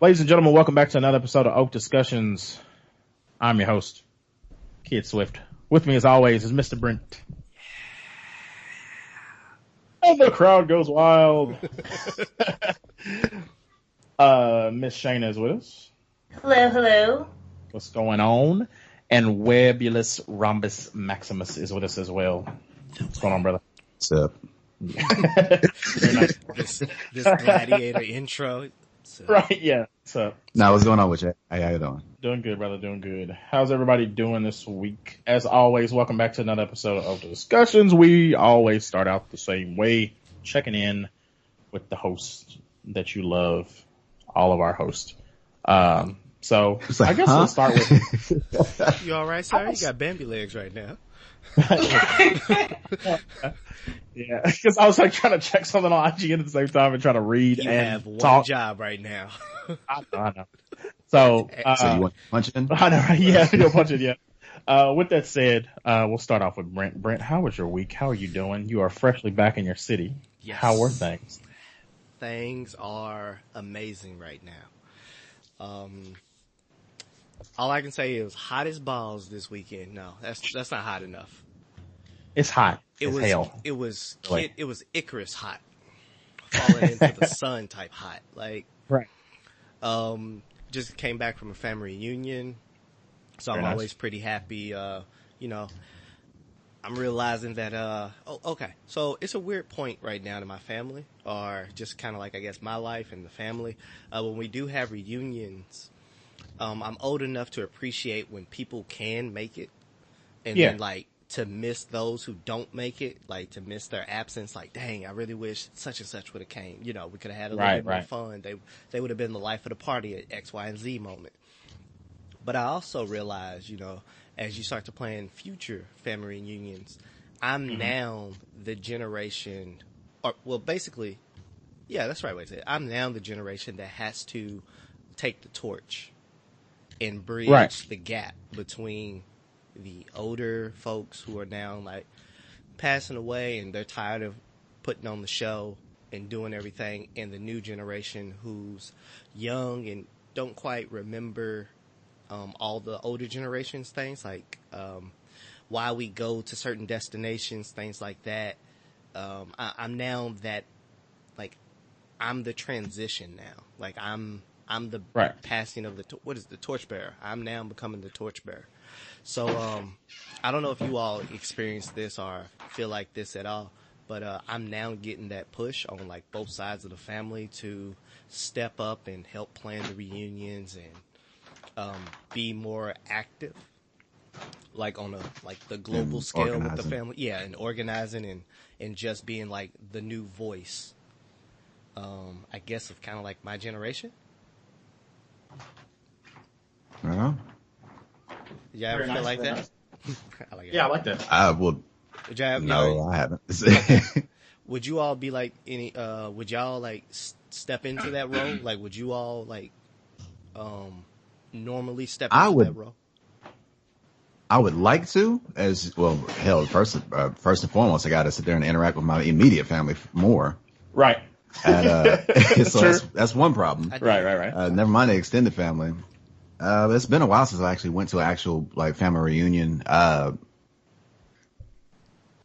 Ladies and gentlemen, welcome back to another episode of Oafdiscussions. I'm your host, Kid Swift. With me, as always, is Mr. Brent. And the crowd goes wild. Miss Shayna is with us. Hello, hello. What's going on? And Webulous Rhombus Maximus is with us as well. What's going on, brother? What's up? this gladiator intro. Right, yeah. What's up? Now, what's going on with you? How you doing? Doing good, brother. Doing good. How's everybody doing this week? As always, welcome back to another episode of the Discussions. We always start out the same way, checking in with the hosts that you love, all of our hosts. So I guess we'll start with. You all right, sir? You got Bambi legs right now. Yeah, because I was like trying to check something on IG at the same time and trying to read you and have one talk. job right now. I know. So you want to punch in? I know, right? Yeah, go punch it. Yeah. With that said, we'll start off with Brent. Brent, how was your week? How are you doing? You are freshly back in your city. Yes. How were things? Things are amazing right now. All I can say is hot as balls this weekend. No, that's not hot enough. It's hot. It was hell. It was Icarus hot, falling into the sun type hot. Like right. Just came back from a family reunion, so Very I'm nice. always pretty happy. I'm realizing that. Okay. So it's a weird point right now to my family, or just kind of like I guess my life and the family. When we do have reunions, I'm old enough to appreciate when people can make it, and then like to miss those who don't make it, like to miss their absence. Like, dang, I really wish such and such would have came. You know, we could have had a little bit more fun. They would have been the life of the party at X, Y, and Z moment. But I also realize, as you start to plan future family reunions, I'm now the generation, basically, yeah, that's the right way to say it. I'm now the generation that has to take the torch and bridge the gap between the older folks who are now like passing away and they're tired of putting on the show and doing everything, and the new generation who's young and don't quite remember all the older generations things, like why we go to certain destinations, things like that. I'm now that, like, I'm the transition now. Like I'm the passing of the torchbearer. I'm now becoming the torchbearer. So I don't know if you all experience this or feel like this at all, but I'm now getting that push on like both sides of the family to step up and help plan the reunions and be more active, like on the global scale with the family. Yeah, and organizing and just being like the new voice. I guess of kind of like my generation. Yeah. You ever feel like that? I like it. Yeah, I like that. I would. I haven't. Would you all be like would y'all like step into that role? Like, would you all like normally step into that role? I would like to, as well. Hell, first and foremost, I got to sit there and interact with my immediate family more. Right. And, so that's one problem. Right. Never mind the extended family. It's been a while since I actually went to an actual like family reunion that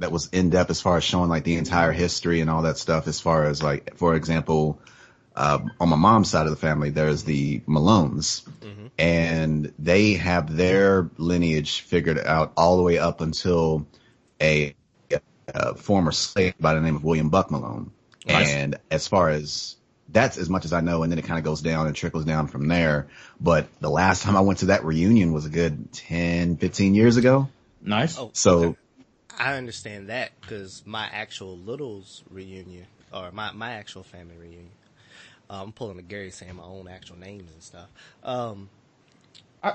was in depth as far as showing like the entire history and all that stuff. As far as like, for example, on my mom's side of the family, there's the Malones, and they have their lineage figured out all the way up until a former slave by the name of William Buck Malone. Nice. And as far as that's as much as I know, and then it kind of goes down and trickles down from there. But the last time I went to that reunion was a good 10, 15 years ago. Nice. Oh, so okay. I understand that because my actual Littles reunion, or my actual family reunion, I'm pulling a Gary saying my own actual names and stuff.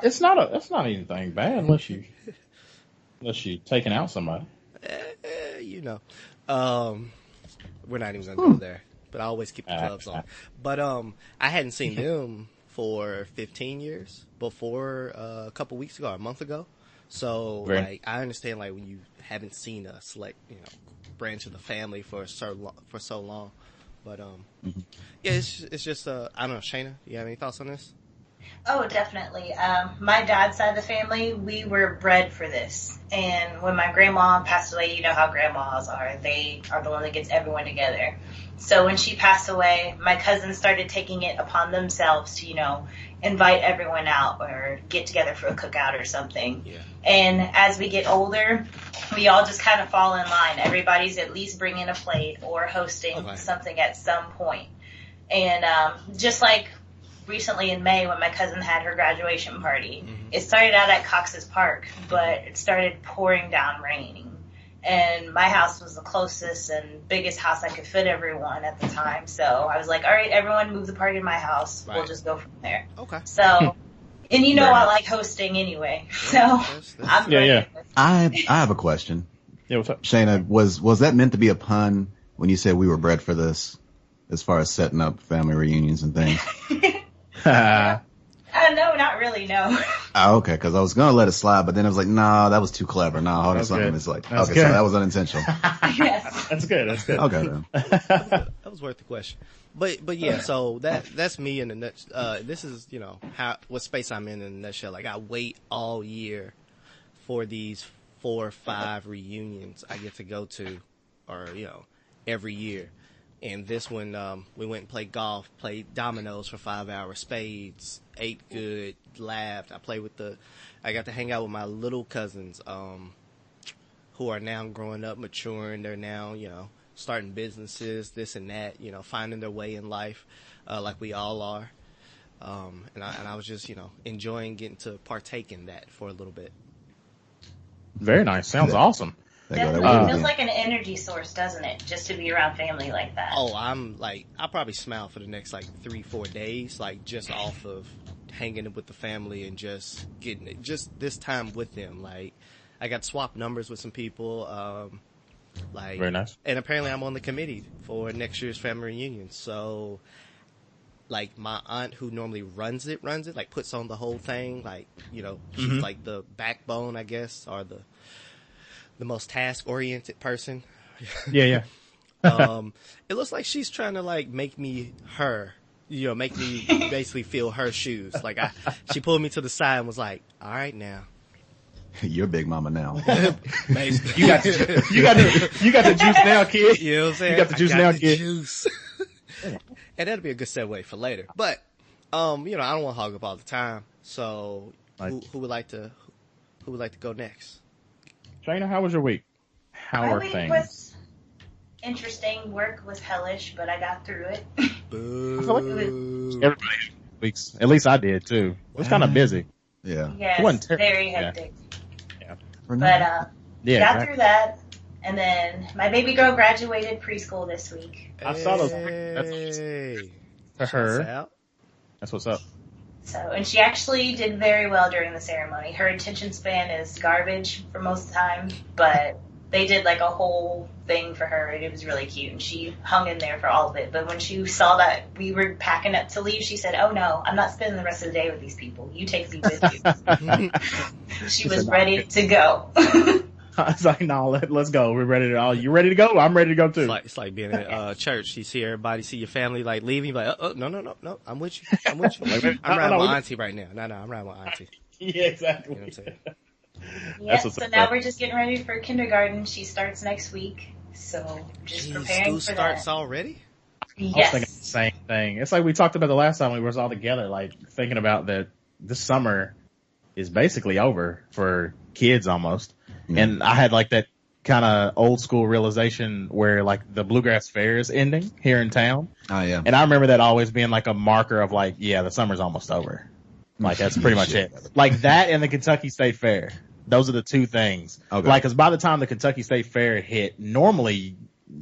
It's not anything bad unless you taking out somebody. We're not even gonna go there. But I always keep the gloves on. But I hadn't seen them for 15 years before a couple weeks ago, or a month ago. So like I understand like when you haven't seen a select branch of the family for so long. But yeah, it's just I don't know, Shayna, you have any thoughts on this? Oh, definitely. My dad's side of the family, we were bred for this. And when my grandma passed away, you know how grandmas are. They are the one that gets everyone together. So when she passed away, my cousins started taking it upon themselves to, invite everyone out or get together for a cookout or something. Yeah. And as we get older, we all just kind of fall in line. Everybody's at least bringing a plate or hosting something at some point. And just like recently in May when my cousin had her graduation party, it started out at Cox's Park, but it started pouring down raining. And my house was the closest and biggest house I could fit everyone at the time. So I was like, all right, everyone move the party to my house. Right. We'll just go from there. Okay. So, and I like hosting anyway. So I'm ready. I have a question. Yeah, what's up? Shayna, was that meant to be a pun when you said we were bred for this, as far as setting up family reunions and things? No, not really, no. Oh, okay, because I was going to let it slide, but then I was like, no, that was too clever. No, hold on, something. It's like, okay, so that was unintentional. Yes. That's good. Okay, then. That was worth the question. But yeah, so that's me in the nutshell. This is, what space I'm in a nutshell. Like, I wait all year for these 4 or 5 reunions I get to go to, or, every year. And this one, we went and played golf, played dominoes for 5 hours, spades, ate good, laughed. I got to hang out with my little cousins, who are now growing up, maturing. They're now, starting businesses, this and that, finding their way in life, like we all are. And I was just, enjoying getting to partake in that for a little bit. Very nice. Sounds awesome. Definitely feels like an energy source, doesn't it? Just to be around family like that. Oh, I'll probably smile for the next 3-4 days, just off of hanging with the family and just getting it, just this time with them. Like, I got swapped numbers with some people. Very nice. And apparently I'm on the committee for next year's family reunion. So, my aunt who normally runs it, puts on the whole thing. She's like the backbone, I guess, or the most task-oriented person. Yeah. It looks like she's trying to make me her, make me basically feel her shoes. She pulled me to the side and was like, "All right, now, you're big mama now." you got the juice now, kid. You know what I'm saying? You got the juice now, kid. Juice. And that'll be a good segue for later. But I don't want to hog up all the time. So who would like to go next? Shayna, how was your week? How are things? My week was interesting. Work was hellish, but I got through it. Boo. I feel like everybody had weeks. At least I did too. It was kind of busy. Yeah. Yes, very hectic. Yeah. But got through that, and then my baby girl graduated preschool this week. I saw those. Hey. For her. That's what's up. So, and she actually did very well during the ceremony. Her attention span is garbage for most of the time, but they did a whole thing for her, and it was really cute, and she hung in there for all of it. But when she saw that we were packing up to leave, she said, "Oh no, I'm not spending the rest of the day with these people. You take me with you." She was ready to go. I was like, "No, let's go. We're ready to. You ready to go? I'm ready to go too." It's like being in church. You see everybody, see your family leaving. You're like, no, I'm with you. I'm riding with auntie right now. No, I'm riding with auntie. Yeah, exactly. You know what I'm saying? Yeah, so now we're just getting ready for kindergarten. She starts next week, so just preparing for that. School starts already? Yes. I was thinking the same thing. It's like we talked about the last time we were all together, thinking about that this summer is basically over for kids almost. Mm-hmm. And I had that kind of old school realization where the Bluegrass Fair is ending here in town. Oh yeah. And I remember that always being a marker of the summer's almost over. That's pretty much it. That and the Kentucky State Fair. Those are the two things. Okay. Cause by the time the Kentucky State Fair hit, normally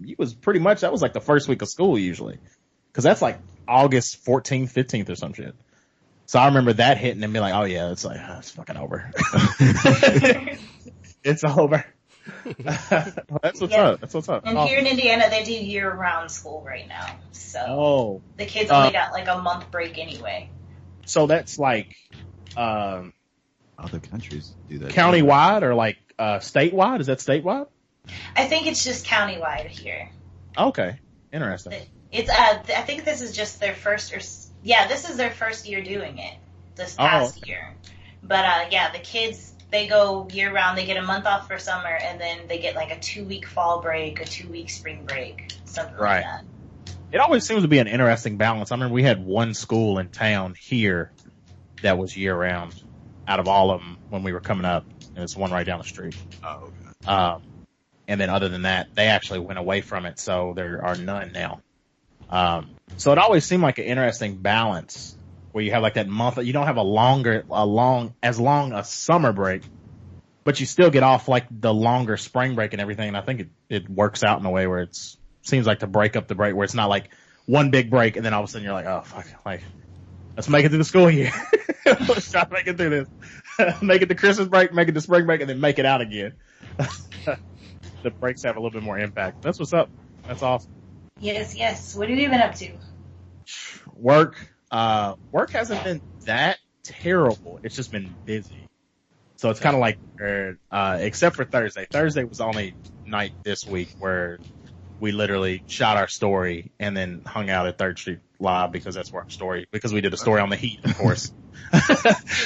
it was pretty much, that was the first week of school usually. Cause that's August 14th, 15th or some shit. So I remember that hitting and being oh yeah, it's it's fucking over. It's over. That's what's up. That's what's up. And here in Indiana, they do year-round school right now. So the kids only got a month break anyway. So that's other countries do that. Countywide or statewide? Is that statewide? I think it's just countywide here. Okay. Interesting. It's I think this is just their first this is their first year doing it this past year. But the kids, they go year round. They get a month off for summer, and then they get like a 2-week fall break, a 2-week spring break, something like that. It always seems to be an interesting balance. I remember we had one school in town here that was year round out of all of them when we were coming up, and it's one right down the street. Oh, okay. And then other than that, they actually went away from it, so there are none now. So it always seemed like an interesting balance where you have like that month, you don't have a long a summer break, but you still get off like the longer spring break and everything. And I think it works out in a way where seems like to break up the break where it's not like one big break and then all of a sudden you're like, oh fuck, like let's make it through the school year. Let's try to make it through this. Make it the Christmas break, make it the spring break, and then make it out again. The breaks have a little bit more impact. That's what's up. That's awesome. Yes. What have you been up to? Work. Work hasn't been that terrible. It's just been busy. So it's kind of like, except for Thursday. Thursday was the only night this week where we literally shot our story and then hung out at 3rd Street Live because that's where our story, because we did a story on the heat, of course.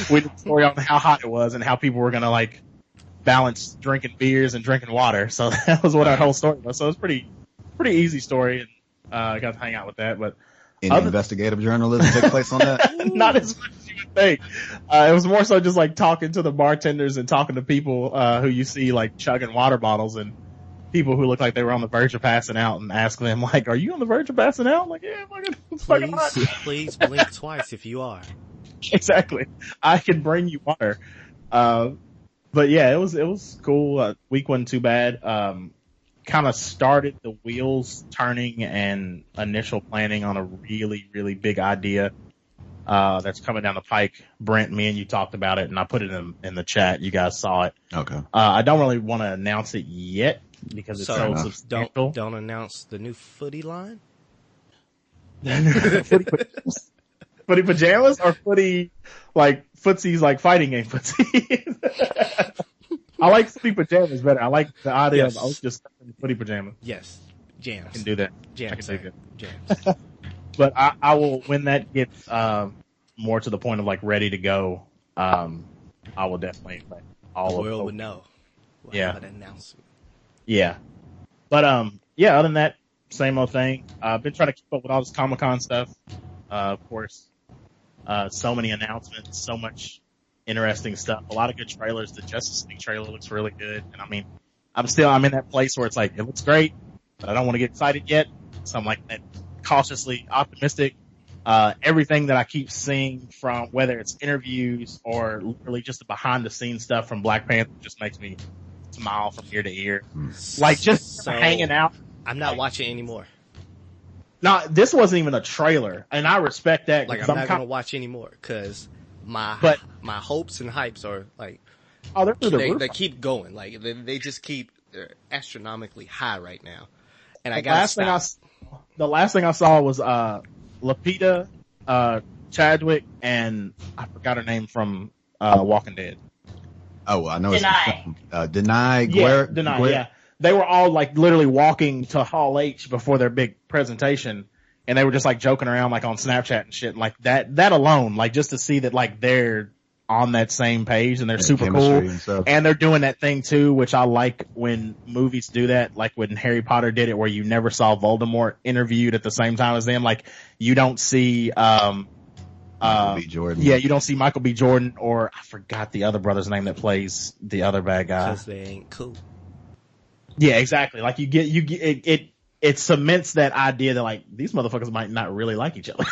We did a story on how hot it was and how people were going to like balance drinking beers and drinking water. So that was what our whole story was. So it was pretty easy story, and I got to hang out with that. But any investigative journalism take place on that? Not as much as you would think. It was more so just like talking to the bartenders and talking to people who you see like chugging water bottles, and people who look like they were on the verge of passing out, and ask them like, "Are you on the verge of passing out?" I'm like, yeah, fucking hot. Please blink twice if you are. Exactly. I can bring you water. But yeah, it was cool. Week wasn't too bad. Kind of started the wheels turning and initial planning on a really, really big idea that's coming down the pike. Brent, me and you talked about it, and I put it in the chat. You guys saw it. Okay. I don't really want to announce it yet because it's so substantial. Don't announce the new footy line? Footy pajamas or footy, like, footsies, like fighting game footsies? I like footy pajamas better. I like the idea of just footy pajamas. Yes. Jams. I can do that. Jams. I can do that. Jams. But I will, when that gets more to the point of like ready to go, I will definitely let all the world would know. We'll have an announcement. Yeah. But other than that, same old thing. I've been trying to keep up with all this Comic-Con stuff. Of course, so many announcements, so much interesting stuff, a lot of good trailers. The Justice League trailer looks really good, and I mean, I'm in that place where it's like, it looks great, but I don't want to get excited yet, so I'm like that cautiously optimistic. Everything that I keep seeing, from whether it's interviews or literally just the behind the scenes stuff from Black Panther, just makes me smile from ear to ear. Like, just hanging out. I'm not watching anymore. No, this wasn't even a trailer, and I respect that. Like, I'm not going to watch anymore, because my hopes and hypes are like, they're through the roof. They keep going. Like, they just keep, they're astronomically high right now. And I got to stop. The last thing I saw was Lupita, Chadwick, and I forgot her name from Walking Dead. Oh, I know. Deny. Deny. Yeah. They were all like literally walking to Hall H before their big presentation, and they were just like joking around like on Snapchat and shit. And, like that alone, like just to see that like they're on that same page and they're super cool, and they're doing that thing too, which I like when movies do that. Like when Harry Potter did it, where you never saw Voldemort interviewed at the same time as them. Like you don't see Michael B. Jordan. Yeah, you don't see Michael B. Jordan, or I forgot the other brother's name that plays the other bad guy. Because they ain't cool. Yeah, exactly. Like it cements that idea that like these motherfuckers might not really like each other,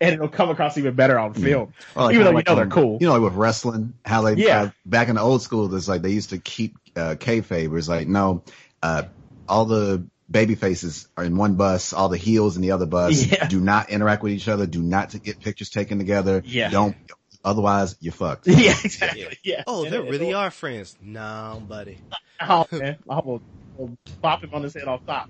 and it'll come across even better on film, like, even though like they're cool. You know, like with wrestling, how they back in the old school, it's like they used to keep kayfabe. It's like no, all the baby faces are in one bus, all the heels in the other bus. Yeah. Do not interact with each other. Do not get pictures taken together. Yeah. Don't. Otherwise, you're fucked. Yeah, exactly. Yeah. Oh, they really are friends. No, buddy. Oh man, I will pop him on his head off top.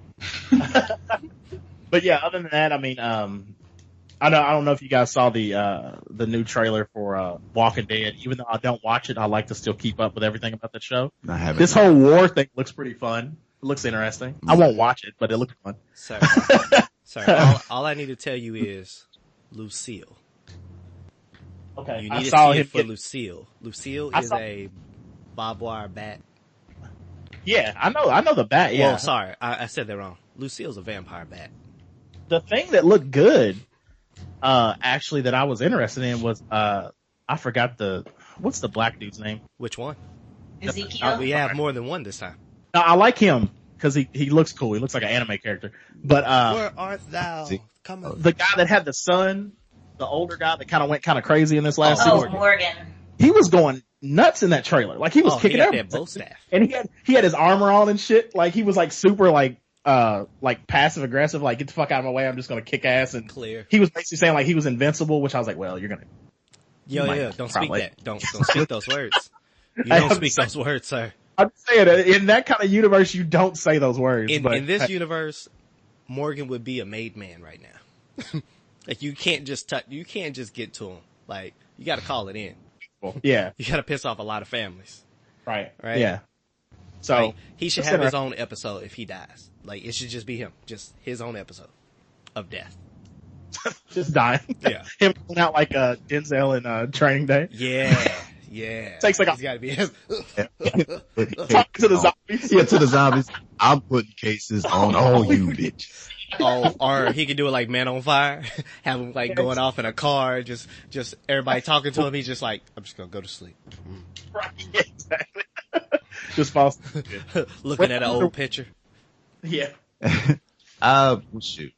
But yeah, other than that, I mean, I don't know if you guys saw the new trailer for Walking Dead. Even though I don't watch it, I like to still keep up with everything about the show. I haven't. This whole war thing looks pretty fun. It looks interesting. I won't watch it, but it looks fun. Sir, all I need to tell you is Lucille. Okay. You need to see it for Lucille. Lucille is a barbed wire bat. Yeah, I know the bat, yeah. Well, sorry, I said that wrong. Lucille's a vampire bat. The thing that looked good, actually, that I was interested in was, I forgot what's the black dude's name? Which one? Ezekiel? We have more than one this time. No, I like him, because he looks cool. He looks like an anime character. But, where art thou? Come on. The guy that had the son, the older guy that kind of went kind of crazy in this last season. Morgan. He was going nuts in that trailer. Like, he was kicking everything. That bow staff. And he had his armor on and shit. Like, he was like super like passive aggressive, like, get the fuck out of my way, I'm just gonna kick ass. And clear. He was basically saying like he was invincible, which I was like, well, you're gonna. Don't speak that. Don't speak those words. You don't speak those words, sir. I'm saying in that kind of universe, you don't say those words. In this universe, Morgan would be a made man right now. Like, you can't just get to him. Like, you gotta call it in. Yeah. You gotta piss off a lot of families. Right. Right? Yeah. So like, he should have his own episode if he dies. Like, it should just be him. Just his own episode of death. Just dying. Yeah. Him going out like Denzel in Training Day. Yeah. Takes like He's gotta be him. Talk to the zombies. Yeah, to the zombies. I'm putting cases on all you bitches. Oh, or he could do it like Man on Fire. Have him like going off in a car, just everybody talking to him. He's just like, I'm just gonna go to sleep. Right, exactly. Just falls. Looking at an old picture. Yeah. Shoot.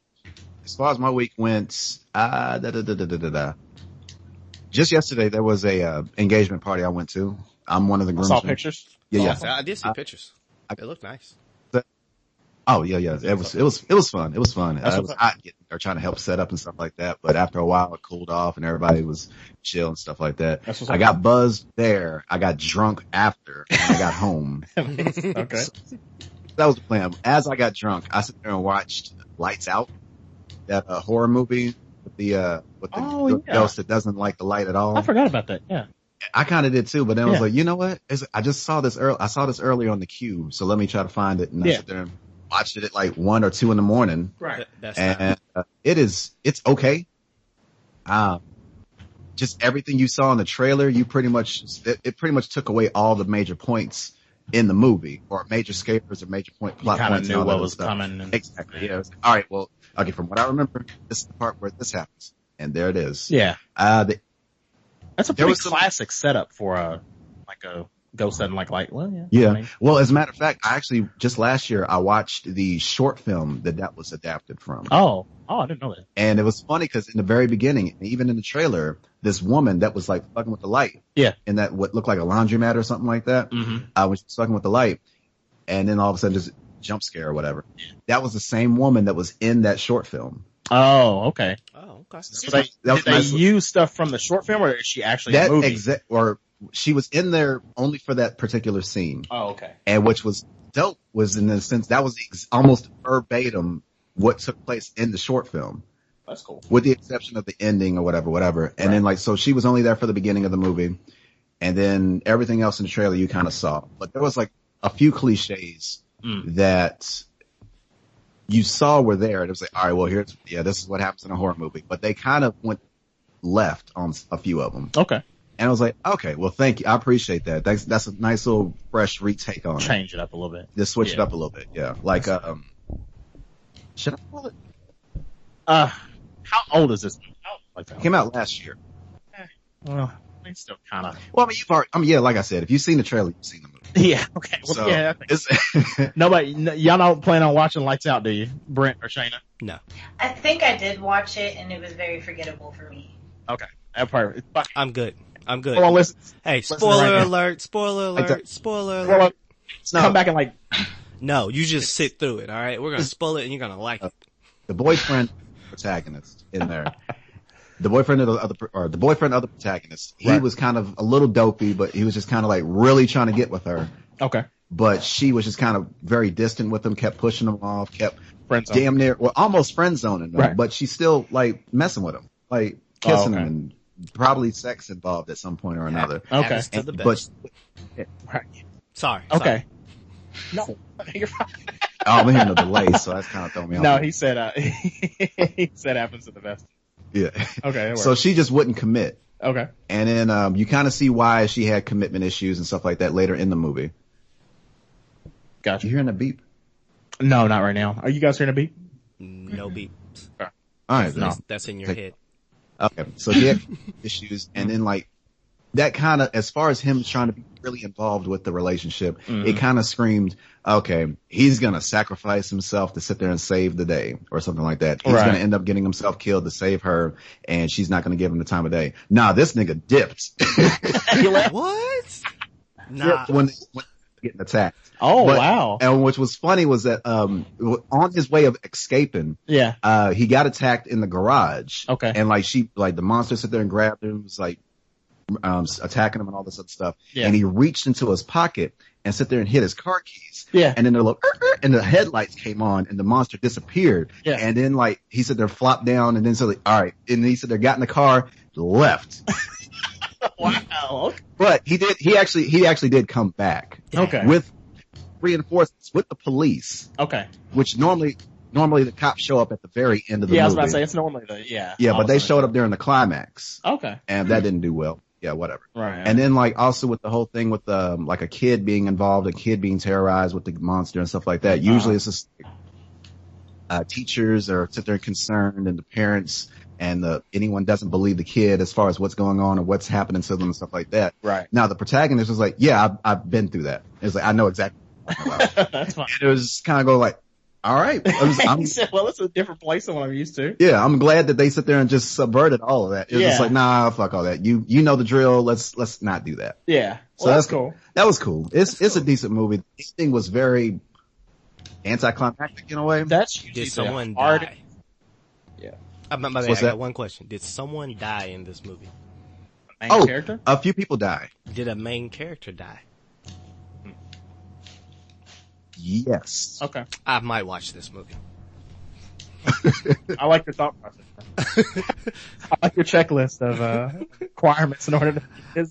As far as my week went, just yesterday there was a engagement party I went to. I'm one of the groomsmen. Saw pictures. Yeah. I did see pictures. They look nice. Oh yeah. It was fun. It was fun. It was hot getting or trying to help set up and stuff like that. But after a while, it cooled off and everybody was chill and stuff like that. I got buzzed there. I got drunk after when I got home. Okay. So, that was the plan. As I got drunk, I sat there and watched Lights Out, that horror movie with the ghost that doesn't like the light at all. I forgot about that. Yeah. I kind of did too, but then I was like, you know what? I just saw this I saw this earlier on the queue, so let me try to find it. And I sat there and watched it at like 1 or 2 in the morning. Right. It's okay. Just everything you saw in the trailer, it pretty much took away all the major points in the movie, or major scares or major plot points. Kind of knew what was coming. Exactly. Yeah. All right. Well, okay. From what I remember, this is the part where this happens, and there it is. Yeah. That's a pretty classic setup for a ghost doesn't like light. Well, yeah. Yeah. I mean, well, as a matter of fact, I actually just last year I watched the short film that was adapted from. Oh, I didn't know that. And it was funny because in the very beginning, even in the trailer, this woman that was like fucking with the light. Yeah. In that what looked like a laundromat or something like that. Mm-hmm. Was fucking with the light, and then all of a sudden just jump scare or whatever. That was the same woman that was in that short film. Oh, okay. So they use stuff from the short film, or is she actually in the movie? Or she was in there only for that particular scene. Oh, okay. And which was dope was in the sense that was almost verbatim what took place in the short film. That's cool. With the exception of the ending or whatever. And then so she was only there for the beginning of the movie, and then everything else in the trailer you kind of saw. But there was like a few cliches that you saw were there, and it was like, all right, well, this is what happens in a horror movie. But they kind of went left on a few of them. Okay. And I was like, okay, well, thank you. I appreciate that. That's a nice little fresh retake on it. Change it up a little bit. Just switch it up a little bit. Yeah. Like, should I call it? How old is this movie? It came out last year. Well, it's still kind of. Well, like I said, if you've seen the trailer, you've seen the movie. Yeah. Okay. Well, so, yeah. Y'all don't plan on watching Lights Out, do you, Brent or Shayna? No. I think I did watch it, and it was very forgettable for me. Okay. Perfect. I'm good. Hold on, listen. Hey, spoiler alert! Spoiler alert! Spoiler alert! Come back and No, you just sit through it. All right, we're gonna spoil it, and you're gonna like it. The boyfriend protagonist in there. The boyfriend of the protagonist. He was kind of a little dopey, but he was just kind of like really trying to get with her. Okay. But she was just kind of very distant with him, kept pushing him off, kept friend-zoning. Damn near, almost friend zoning him. Right. But she's still like messing with him, like kissing him, and probably sex involved at some point or another. Okay. The best. But Sorry. Okay. No, you're fine. I'm hearing a delay, so that's kind of throwing me off. No, he said he said happens to the best. Yeah. Okay. So she just wouldn't commit. Okay. And then you kind of see why she had commitment issues and stuff like that later in the movie. Gotcha. You hearing a beep? No, not right now. Are you guys hearing a beep? No beeps. All right. That's in your head. Okay. So he had issues, and then like that kind of, as far as him trying to be really involved with the relationship, it kind of screamed, okay, he's going to sacrifice himself to sit there and save the day or something like that. He's going to end up getting himself killed to save her, and she's not going to give him the time of day. Nah, this nigga dipped. What? Nah. When getting attacked. Oh, wow. And which was funny was that, on his way of escaping, he got attacked in the garage. Okay. And the monster sit there and grabbed him, was like, attacking him and all this other stuff. Yeah. And he reached into his pocket and sit there and hit his car keys. Yeah. And then they're like, and the headlights came on and the monster disappeared. Yeah. And then like, he said there flopped down and then so like, all right. And then he said there got in the car, left. Wow. But he actually did come back. Okay. With reinforcements with the police. Okay. Which normally the cops show up at the very end of the movie. Yeah, I was about to say it's normally Yeah, but they showed up during the climax. Okay. And that didn't do well. Yeah, whatever. Right. And then like also with the whole thing with like a kid being involved, a kid being terrorized with the monster and stuff like that. Usually it's just teachers are sit there concerned and the parents and anyone doesn't believe the kid as far as what's going on or what's happening to them and stuff like that. Right. Now the protagonist was like, yeah, I've been through that. It's like, I know exactly what I'm talking about. That's fine. And it was kind of go like, all right. He said, well, it's a different place than what I'm used to. Yeah, I'm glad that they sit there and just subverted all of that. It's just like, nah, fuck all that. You know the drill. Let's not do that. Yeah. So Well, that's cool. That was cool. It's a decent movie. This thing was very anticlimactic in a way. That's Did someone hard. die? Yeah. I got one question. Did someone die in this movie? Main character? A few people die. Did a main character die? Yes. Okay. I might watch this movie. I like your thought process. I like your checklist of requirements in order to.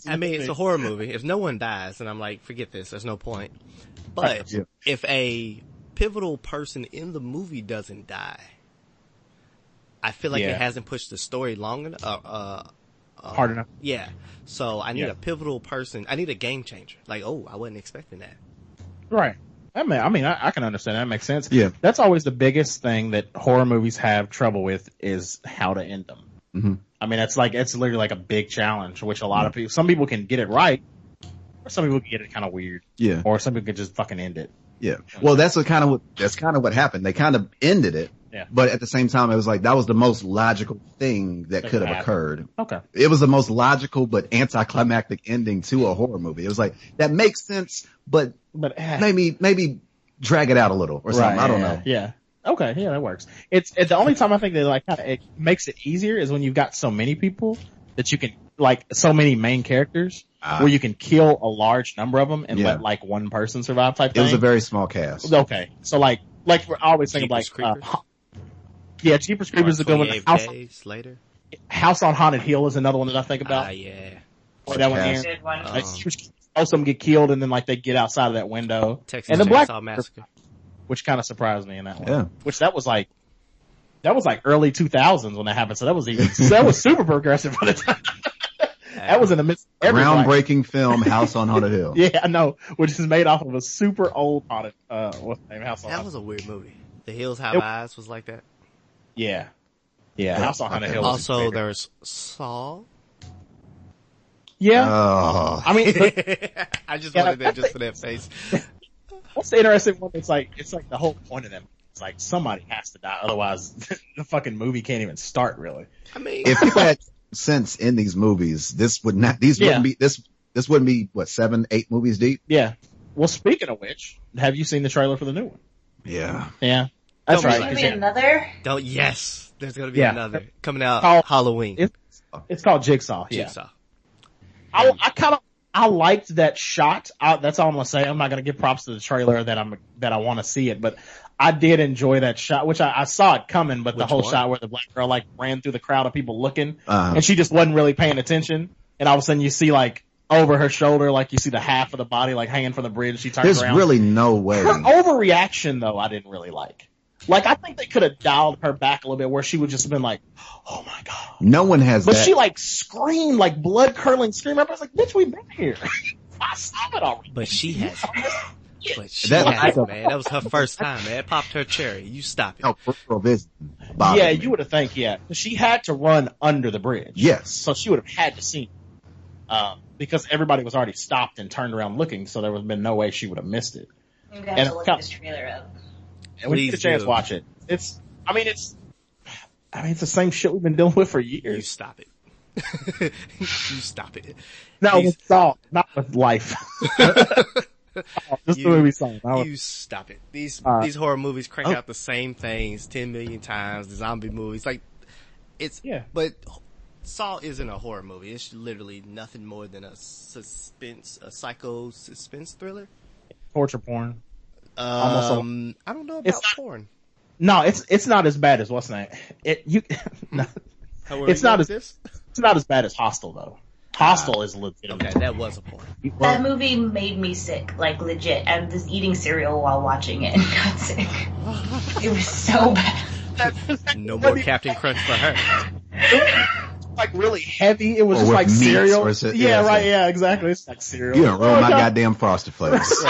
I mean, it's a horror movie. If no one dies, then I'm like, forget this. There's no point. But if a pivotal person in the movie doesn't die, I feel like it hasn't pushed the story long enough. Hard enough. Yeah. So I need a pivotal person. I need a game changer. Like, oh, I wasn't expecting that. Right. I can understand. That makes sense. Yeah. That's always the biggest thing that horror movies have trouble with is how to end them. Mm-hmm. I mean, it's literally like a big challenge, which a lot of people, some people can get it right, or some people can get it kind of weird. Yeah. Or some people can just fucking end it. Yeah. Well, that's kind of what happened. They kind of ended it. Yeah. But at the same time, it was like, that was the most logical thing that could have occurred. Okay. It was the most logical but anticlimactic ending to a horror movie. It was like, that makes sense, but maybe drag it out a little or something. Right, I don't know. Yeah. Okay. Yeah, that works. It's the only time I think that it makes it easier is when you've got so many people that you can, so many main characters where you can kill a large number of them and let one person survive type thing. It was a very small cast. Okay. So we're always thinking Jeepers Creepers is a good one. House on Haunted Hill is another one that I think about. Yeah. Or that one. Most of them get killed and then they get outside of that window. Texas and the Chainsaw Massacre, which kind of surprised me in that one. Yeah. Which that was early 2000s when that happened. So that was super progressive by the time. That was in the midst of everybody. Groundbreaking film, House on Haunted Hill. Yeah, I know, which is made off of a super old haunted, what's the name? House on Haunted Hill. That was a weird movie. The Hills Have Eyes was like that. Yeah. Yeah, House on Haunted Hill. Also, there's Saw. Yeah. Oh. I mean, I just wanted that just for that face. What's the interesting one? It's like the whole point of them. It's like somebody has to die, otherwise the fucking movie can't even start. Really. I mean, if people had sense in these movies, wouldn't be what 7, 8 movies deep. Yeah. Well, speaking of which, have you seen the trailer for the new one? Yeah. Yeah. That's right. There's gonna be another. Yes, there's gonna be another coming out Halloween. It's called Jigsaw. Jigsaw. Yeah. I liked that shot. That's all I'm gonna say. I'm not gonna give props to the trailer that I want to see it, but I did enjoy that shot, which I saw it coming, but the whole shot where the black girl ran through the crowd of people looking, and she just wasn't really paying attention, and all of a sudden you see over her shoulder, like you see the half of the body like hanging from the bridge. She turns around. There's really no way. Her overreaction, though, I didn't really like. Like, I think they could have dialed her back a little bit where she would just have been like, oh my God. No one has but that. But she like screamed, like blood curdling scream. I was like, bitch, we've been here. I saw it already. But she has it, man. That was her first time, man. It popped her cherry. You stop it. Yeah, you would have think, she had to run under the bridge. Yes. So she would have had to see because everybody was already stopped and turned around looking, so there would have been no way she would have missed it. You got to look this trailer up. And when you get a chance, watch it. It's the same shit we've been dealing with for years. You stop it. You stop it. No, with Saw, not with life. Just the movie Saw. You stop it. These horror movies crank out the same things 10 million times. The zombie movies, but Saw isn't a horror movie. It's literally nothing more than a psycho suspense thriller. Torture porn. I don't know about porn. No, it's not as bad as what's the name. It's not as bad as Hostel though. Hostel is legit. Okay, that was a porn. That movie made me sick, like legit. I was eating cereal while watching it and got sick. It was so bad. No more Captain Crunch for her. Like really heavy. It was just like cereal. Yeah, exactly. It's like cereal. You don't ruin my goddamn Frosted Flakes.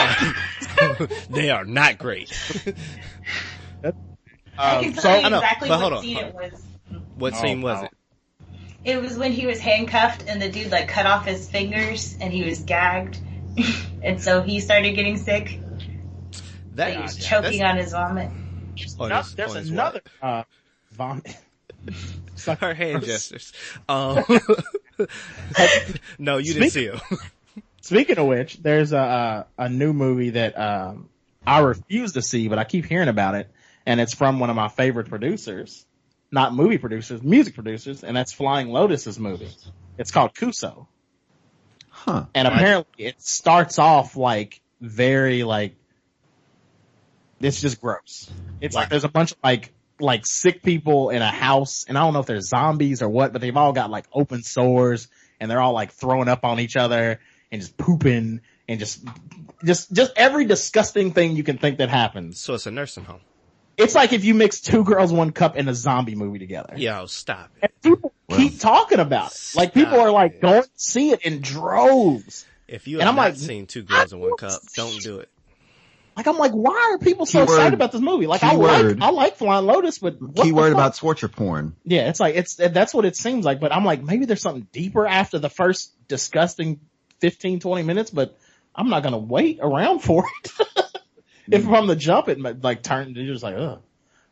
They are not great. I can tell you exactly what scene it was. What scene was it? It was when he was handcuffed and the dude like cut off his fingers and he was gagged, and so he started getting sick. He was choking on his vomit. There's another vomit. Her hand gestures. No, you didn't see him. Speaking of which, there's a new movie that I refuse to see, but I keep hearing about it, and it's from one of my favorite producers. Not movie producers, music producers, and that's Flying Lotus's movie. It's called Kuso. Huh. And apparently it starts off like very like, it's just gross. It's like there's a bunch of like sick people in a house, and I don't know if they're zombies or what, but they've all got like open sores, and they're all like throwing up on each other and just pooping and just every disgusting thing you can think that happens. So it's a nursing home. It's like if you mix Two Girls, One Cup and a zombie movie together. Yo, stop it. And people keep talking about it. Like people are like going to see it in droves. If you have not seen Two Girls in One Cup, don't do it. Like I'm like, why are people so excited about this movie? Like I like Flying Lotus, but keyword about torture porn. Yeah, it's like that's what it seems like. But I'm like, maybe there's something deeper after the first disgusting 15, 20 minutes. But I'm not gonna wait around for it. If from the jump it might like turn, you're just like, ugh.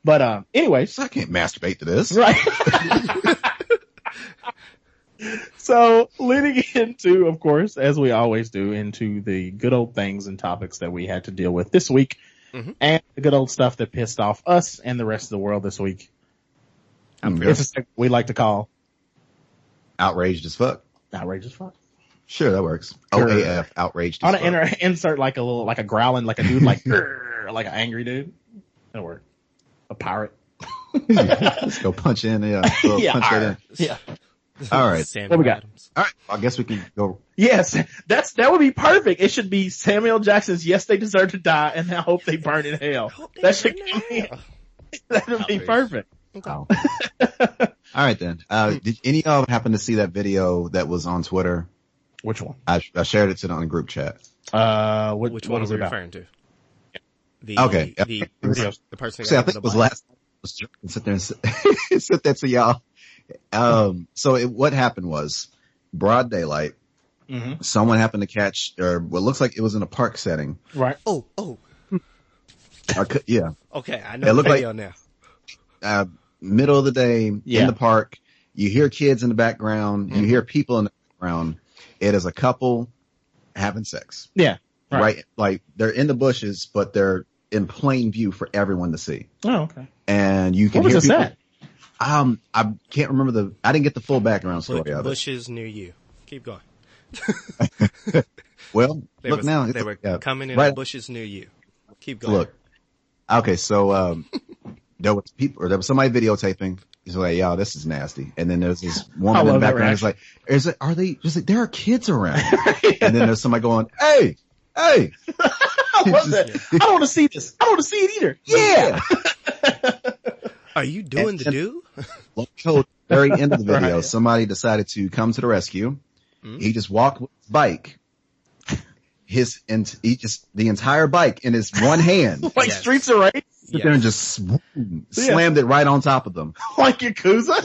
But anyways, I can't masturbate to this, right? So leading into, of course, as we always do, into the good old things and topics that we had to deal with this week, and the good old stuff that pissed off us and the rest of the world this week. It's a segment we like to call outraged as fuck. Outraged as fuck. Sure, that works. OAF, outraged as fuck. I want to insert like a little, like a growling, like a dude, like like an angry dude. That'll work. A pirate. Let's go punch in. Yeah, punch that in. Yeah. All right. What we got? All right. I guess we can go. Yes, that would be perfect. It should be Samuel Jackson's "Yes, They Deserve to Die," and I hope they burn in hell. That should come in. That would be perfect. Okay. All right then. Did any of y'all happen to see that video that was on Twitter? Which one? I shared it on the group chat. Which one was it we about? referring to? The person. See, I think it was last. Sit there and sit there to y'all. So what happened was broad daylight. Mm-hmm. Someone happened to catch, or what looks like it was in a park setting. Right. Oh. Yeah. Okay, I know. It looked like now. Middle of the day in the park. You hear kids in the background. Mm-hmm. You hear people in the background. It is a couple having sex. Yeah. Right. Like they're in the bushes, but they're in plain view for everyone to see. Oh, okay. And you can hear people. I can't remember I didn't get the full background story of it. Bushes near you. Keep going. Well, they were coming in the bushes near you. Keep going. Look. Okay, so there was somebody videotaping. He's like, yo, this is nasty. And then there's this woman in the background. It's like, are they just like, there are kids around. And then there's somebody going, hey. I don't want to see this. I don't want to see it either. Yeah. Are you doing the do? Very end of the video, somebody decided to come to the rescue. Mm-hmm. He just walked with his bike. The entire bike in his one hand. Like Streets of Rage? Sit there and just slammed it right on top of them. Like Yakuza?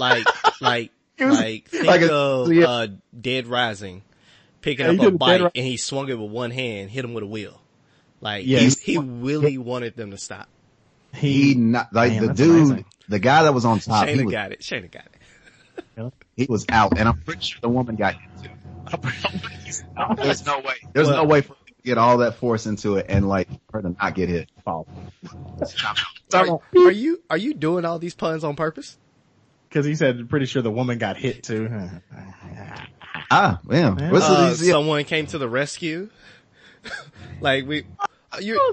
Think of Dead Rising. Picking up a bike and he swung it with one hand, hit him with a wheel. Like, he really wanted them to stop. The dude, amazing. The guy that was on top. Shayna got it. He was out, and I'm pretty sure the woman got hit too. There's no way. There's no way for him to get all that force into it and like her to not get hit. Are you doing all these puns on purpose? Because he said, pretty sure the woman got hit too. Someone came to the rescue. Like you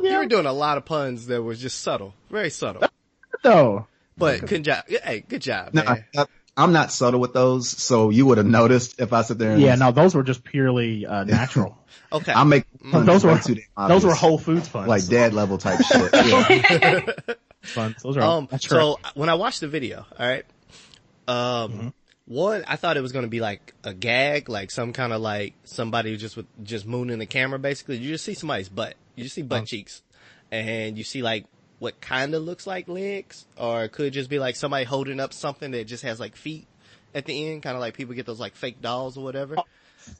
were doing a lot of puns that was just subtle, very subtle. No, but good job. Hey, good job. No, man. I'm not subtle with those, so you would have noticed if I sit there. And those were just purely natural. Okay, I make those were Whole Foods puns, like dad level type shit. Yeah. Fun. Those are so when I watched the video, all right. One, I thought it was going to be like a gag, like some kind of like somebody just mooning the camera. Basically, you just see somebody's butt. You just see butt cheeks, and you see like what kind of looks like legs, or it could just be like somebody holding up something that just has like feet at the end, kind of like people get those like fake dolls or whatever.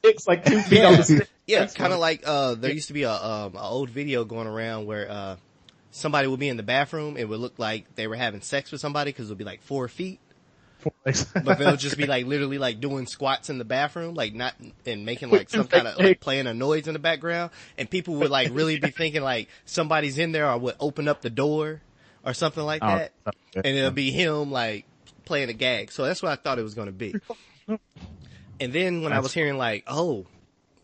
It's like 2 feet on the stick. Yeah, kind of like there used to be a old video going around where somebody would be in the bathroom. It would look like they were having sex with somebody because it would be like 4 feet. But they'll just be like literally like doing squats in the bathroom, like not and making like some kind of like playing a noise in the background, and people would like really be thinking like somebody's in there or would open up the door or something like that, and it'll be him like playing a gag. So that's what I thought it was going to be. And then when I was hearing like, oh,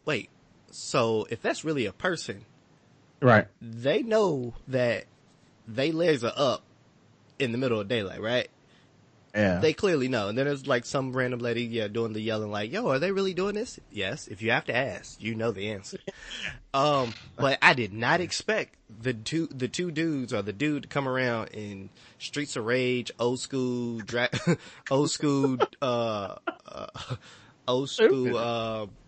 wait, so if that's really a person, right? They know that they legs are up in the middle of daylight, right? Yeah. They clearly know. And then there's like some random lady, doing the yelling like, yo, are they really doing this? Yes. If you have to ask, you know the answer. But I did not expect the two dudes or the dude to come around in Streets of Rage, old school,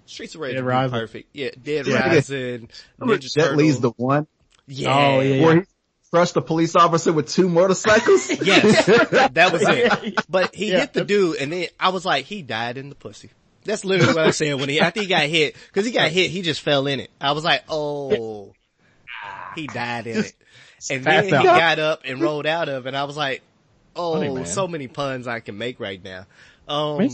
Streets of Rage would be perfect. Yeah. Dead Rising, Ninja Jet Li's the one. Yeah. Oh, yeah. Where he crushed a police officer with 2 motorcycles? Yes. That was it. But he hit the dude, and then I was like, he died in the pussy. That's literally what I said after he got hit, cause he got hit, he just fell in it. I was like, oh, he died in it. And then he got up and rolled out of it, and I was like, oh, funny, so many puns I can make right now. But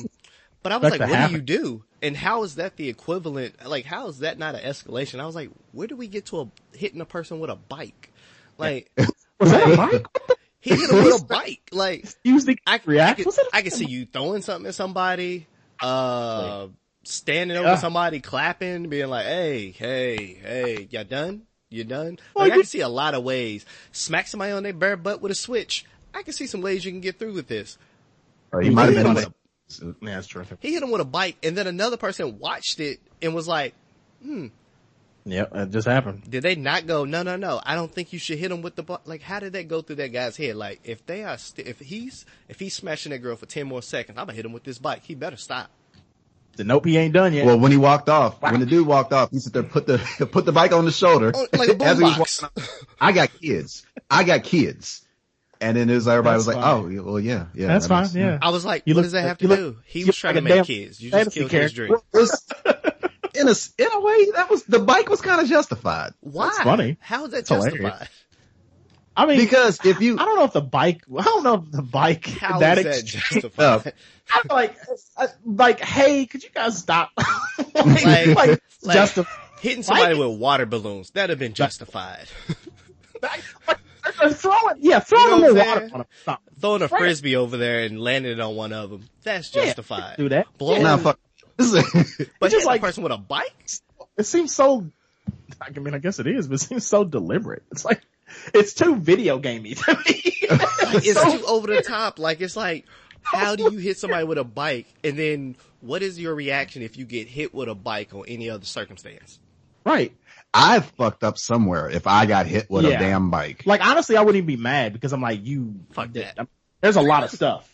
I was like, what do you do? And how is that the equivalent? Like, how is that not an escalation? I was like, where do we get to hitting a person with a bike? Like, was that a bike? He hit him with a bike. Like, I can see you throwing something at somebody, standing over somebody, clapping, being like, hey, you done? You done? Like, I can see a lot of ways. Smack somebody on their bare butt with a switch. I can see some ways you can get through with this. He might have been like, yeah, that's terrific. He hit him with a bike, and then another person watched it and was like, Yep, that just happened. Did they not go, no, I don't think you should hit him with the bike? Like, how did that go through that guy's head? Like, if he's smashing that girl for 10 more seconds, I'm gonna hit him with this bike. He better stop. Nope, he ain't done yet. Well, when he walked off, when the dude walked off, he said, put the bike on the shoulder. Like a boombox. I got kids. And then everybody was like, oh, well, yeah. That's fine, yeah. I was like, what does that have to do? He was trying to make kids. You just killed his dream. In a way, the bike was kind of justified. Why? That's funny. How is that justified? Hilarious. I mean, because I don't know if the bike, how that is that justified? I'm like, hey, could you guys stop? like justified. Hitting somebody with water balloons, that'd have been justified. Throwing them water on them. Throwing a frisbee over there and landing it on one of them, that's justified. Do that. But just like a person with a bike? It seems so, I mean, I guess it is, but it seems so deliberate. It's like, it's too video gamey to me. It's too over the top. Like, it's like, How do you hit somebody with a bike? And then what is your reaction if you get hit with a bike or any other circumstance? Right. I've fucked up somewhere if I got hit with a damn bike. Like, honestly, I wouldn't even be mad because I'm like, fuck that. There's a lot of stuff.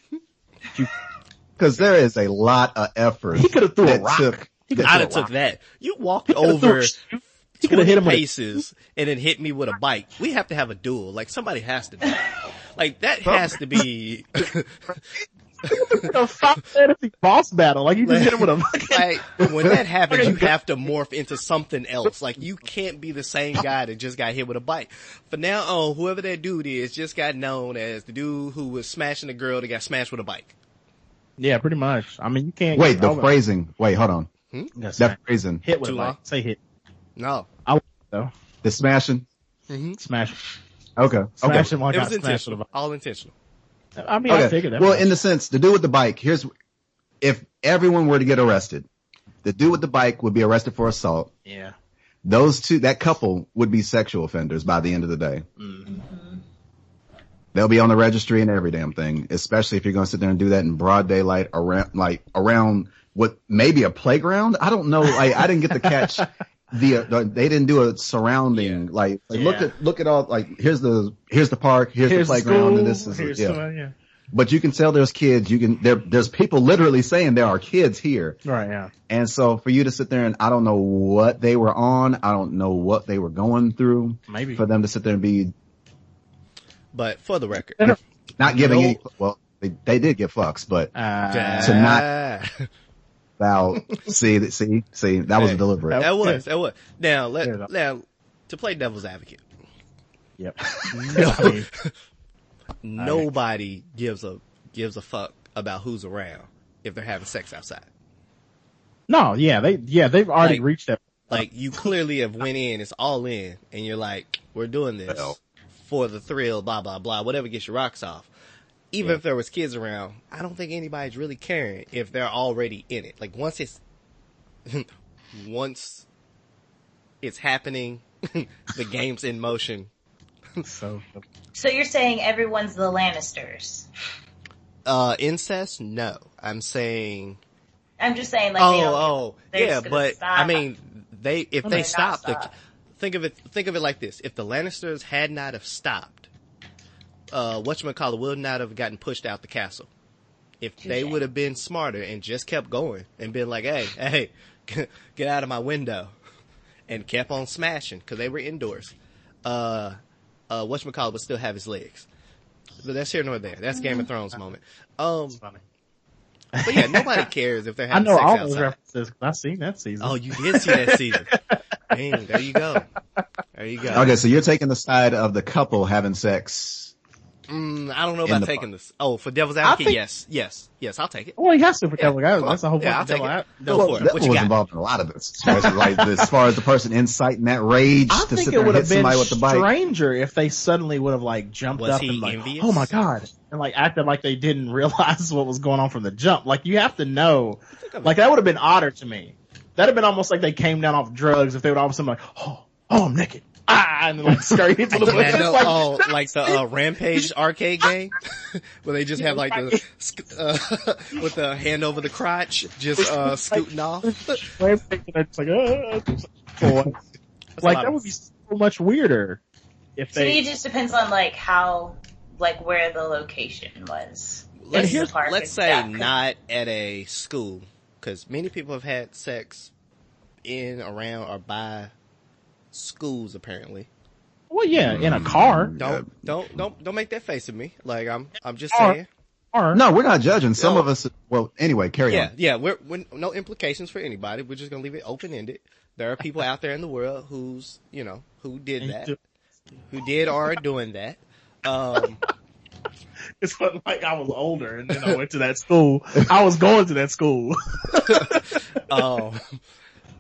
Because there is a lot of effort. He could have threw a rock. I'd have took that. You walked over 20 paces and then hit me with a bike. We have to have a duel. Like, somebody has to do that. Like, that has to be... a fantasy boss battle. Like, you just hit him with a like, when that happens, you have to morph into something else. Like, you can't be the same guy that just got hit with a bike. From now on, whoever that dude is just got known as the dude who was smashing the girl that got smashed with a bike. Yeah, pretty much. I mean, you can't... Wait, the phrasing. Wait, hold on. That phrasing. Hit with a bike. Say hit. No. I like it, though. The smashing? Smash. Okay. Smashing It was intentional. All intentional. I mean, I figured that. Well, in the sense, the dude with the bike, if everyone were to get arrested, the dude with the bike would be arrested for assault. Yeah. That couple would be sexual offenders by the end of the day. They'll be on the registry and every damn thing, especially if you're going to sit there and do that in broad daylight around what maybe a playground. I don't know. I didn't get to catch they didn't do a surrounding look at all, like here's the park, here's the playground, and this is But you can tell there's kids. There's people literally saying there are kids here. Right. Yeah. And so for you to sit there and I don't know what they were on, I don't know what they were going through. Maybe for them to sit there and be. But for the record, not giving any. Well, they did get fucks, but to not. See, that was deliberate. That was. Now, to play devil's advocate. Yep. Nobody gives a fuck about who's around if they're having sex outside. No, they've already reached that. Like, you clearly have went in, it's all in, and you're like, we're doing this for the thrill, blah, blah, blah, whatever gets your rocks off. Even if there was kids around, I don't think anybody's really caring if they're already in it. Like, once it's happening, the game's in motion. So you're saying everyone's the Lannisters? Incest? No. I'm just saying like, yeah, but stop. I mean, if they stop, think of it like this: if the Lannisters had not have stopped, whatchamacallit would not have gotten pushed out the castle. If they would have been smarter and just kept going and been like, hey, get out of my window, and kept on smashing because they were indoors, whatchamacallit would still have his legs. But that's here nor there. That's Game of Thrones moment. That's funny. But yeah, nobody cares if they're having sex outside. I know all those references. I've seen that season. Oh, you did see that season. Dang, there you go. Okay, so you're taking the side of the couple having sex. I don't know about taking this. Oh, for devil's advocate, yes, I'll take it. Well, he has to for devil's advocate. That's the whole point. I'll take it. Devil was involved in a lot of this, like as far as the person inciting that rage to sit there and hit somebody with the bike. I think it would have been stranger if they suddenly would have like jumped up and like, envious? Oh my god, and like acted like they didn't realize what was going on from the jump. Like you have to know. Like that would have been odder to me. That'd have been almost like they came down off drugs if they would all of a sudden like, oh, I'm naked. And then like scurry into the bushes. Like the Rampage arcade game where they just have like the with the hand over the crotch, just scooting off. Like that would be so much weirder if they. To me, it just depends on like how, like where the location was. Let's say not at a school, because many people have had sex in, around, or by schools apparently. Well, yeah, in a car. Don't make that face at me. Like I'm just saying. No, we're not judging. Some of us. Well, anyway, carry on. Yeah. We're no implications for anybody. We're just gonna leave it open ended. There are people out there in the world who did that, who did or are doing that. It's not like I was older and then I went to that school. I was going to that school.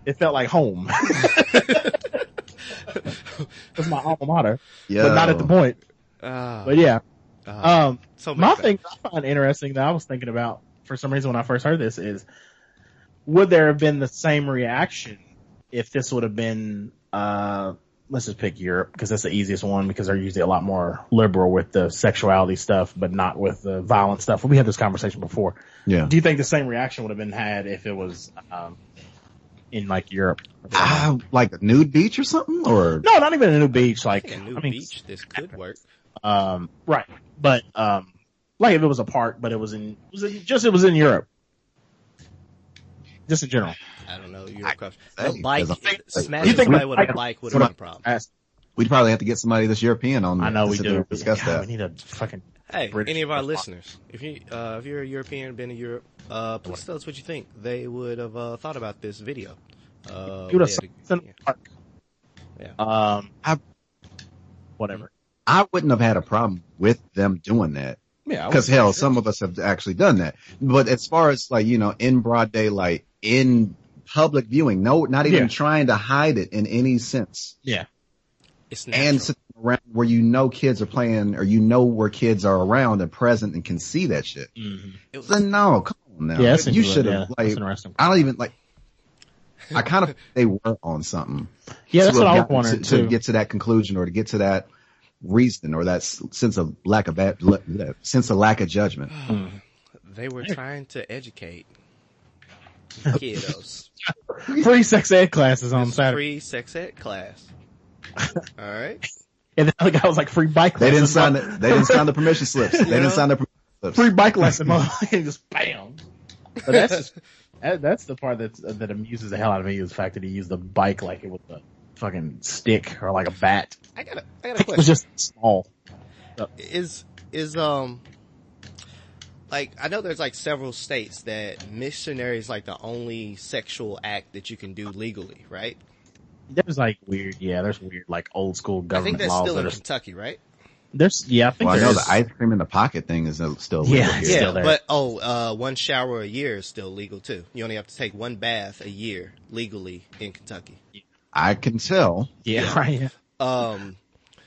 It felt like home. It's my alma mater, but not at the point. But yeah. So my thing I find interesting that I was thinking about for some reason when I first heard this is, would there have been the same reaction if this would have been, let's just pick Europe because that's the easiest one because they're usually a lot more liberal with the sexuality stuff, but not with the violent stuff. We had this conversation before. Yeah. Do you think the same reaction would have been had if it was in like Europe? Like a nude beach or something? Or no, not even a new beach. Like a new beach, this could work. Right, but like if it was a park, but it was in Europe, just in general. I don't know. The bike, smashing you think somebody with a bike would have been a problem. We'd probably have to get somebody that's European on. I know we do. Discuss that. We need a fucking. Hey, British any of our listeners, if you're a European, been to Europe, please tell us what you think. They would have thought about this video. Whatever. I wouldn't have had a problem with them doing that. Yeah, because hell, some of us have actually done that. But as far as like, in broad daylight, in public viewing, no, not even trying to hide it in any sense. Yeah. It's natural. And sitting around where kids are playing or where kids are around and present and can see that shit. Mm-hmm. So no, come on now. Yeah, you should have that's interesting. I don't even I kind of they were on something. Yeah, that's what I was wondering to get to that conclusion or to get to that reason or that sense of lack of judgment. They were trying to educate kiddos. Free sex ed classes on Saturday. Free sex ed class. All right. And the other guy was like, free bike lesson. They didn't sign the permission slips. They didn't sign the permission slips. Free bike lesson, and just bam. But that's the part that amuses the hell out of me is the fact that he used the bike like it was a fucking stick or like a bat. I got a question. It was just small. Is like, I know there's like several states that missionary is like the only sexual act that you can do legally, right? There's like weird, there's weird like old school government laws. I think that's still in are Kentucky, right? I think I know the ice cream in the pocket thing is still legal here. Still there. But one shower a year is still legal too. You only have to take one bath a year legally in Kentucky. I can tell. Yeah, right.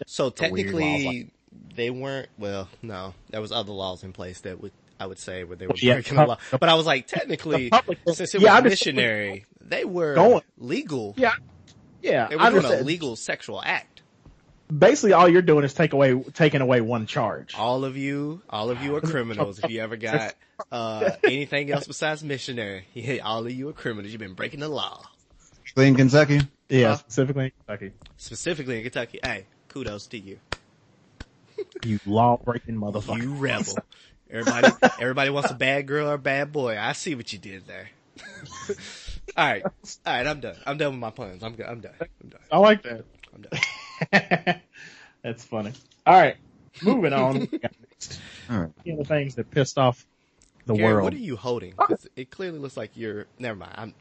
So technically they weren't. Well, no, there was other laws in place that I would say where they were breaking the law. But I was like, technically, since it was missionary, they were legal. Yeah. Yeah, they were doing a legal sexual act. Basically, all you're doing is taking away one charge. All of you are criminals. If you ever got anything else besides missionary, all of you are criminals. You've been breaking the law. In Kentucky? Yeah, specifically in Kentucky. Specifically in Kentucky. Hey, kudos to you. You law-breaking motherfucker. You rebel. Everybody wants a bad girl or a bad boy. I see what you did there. All right, I'm done. I'm done with my puns. I'm done. I like that. I'm done. That's funny. All right, moving on. All right. The things that pissed off the Gary, world. What are you holding? It clearly looks like you're. Never mind.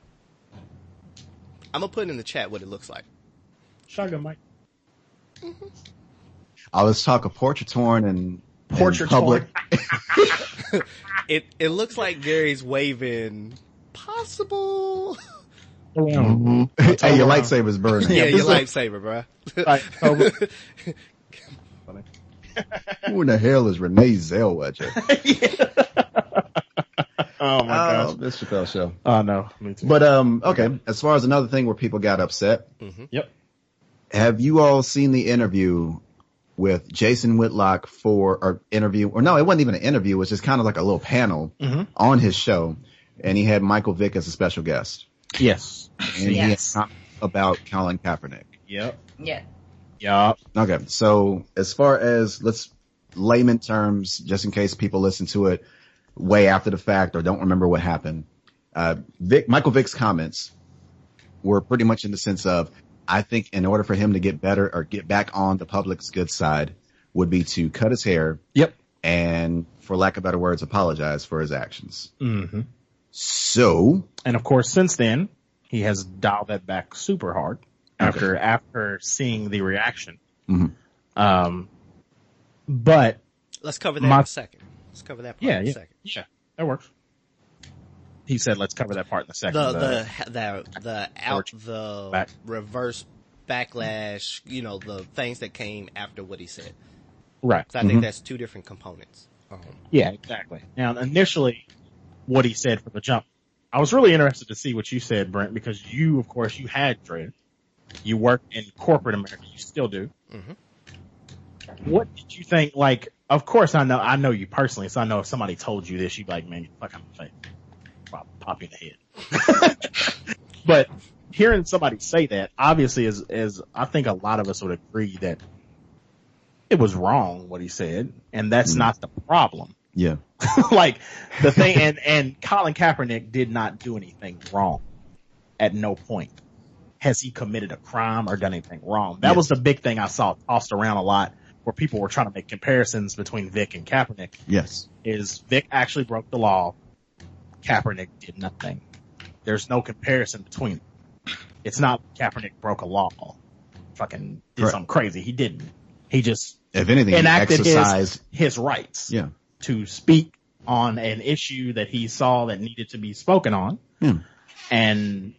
I'm gonna put in the chat what it looks like. Shotgun Mike. Mm-hmm. I was talking portrait torn and portrait public. It looks like Gary's waving possible. Mm-hmm. Hey, your lightsaber's burning. Yeah, your lightsaber, bro. Funny. Who in the hell is Renee Zellweger? Oh my gosh. This Chappelle show. Oh no, me too. But okay. As far as another thing where people got upset. Mm-hmm. Yep. Have you all seen the interview with Jason Whitlock no, it wasn't even an interview. It was just kind of like a little panel on his show. And he had Michael Vick as a special guest. Yes. And he had talked about Colin Kaepernick. Yep. Yeah. Yep. Okay. So as far as layman terms, just in case people listen to it way after the fact or don't remember what happened, Michael Vick's comments were pretty much in the sense of, I think in order for him to get better or get back on the public's good side would be to cut his hair. Yep. And for lack of better words, apologize for his actions. Mm-hmm. So. And of course, since then, he has dialed that back super hard after seeing the reaction. Mm-hmm. But. Let's cover that in a second. Let's cover that part in a second. Yeah, that works. He said, "Let's cover that part in a second." The reverse backlash, the things that came after what he said. Right. So I think that's two different components. Yeah, exactly. Now, initially, what he said from the jump, I was really interested to see what you said, Brent, because you, of course, you had dread. You work in corporate America. You still do. Mm-hmm. What did you think? Like, of course, I know you personally, so I know if somebody told you this, you'd be like, man, fuck, I'm gonna pop you in the head. But hearing somebody say that, obviously, is I think a lot of us would agree that it was wrong what he said, and that's not the problem. Yeah. Like the thing, and Colin Kaepernick did not do anything wrong. At no point has he committed a crime or done anything wrong. That was the big thing I saw tossed around a lot, where people were trying to make comparisons between Vick and Kaepernick. Yes. Is Vick actually broke the law? Kaepernick did nothing. There's no comparison between them. It's not Kaepernick broke a law. Fucking did something crazy. He didn't. He just, if anything, enacted exercised his rights. Yeah. To speak on an issue that he saw that needed to be spoken on. Yeah. And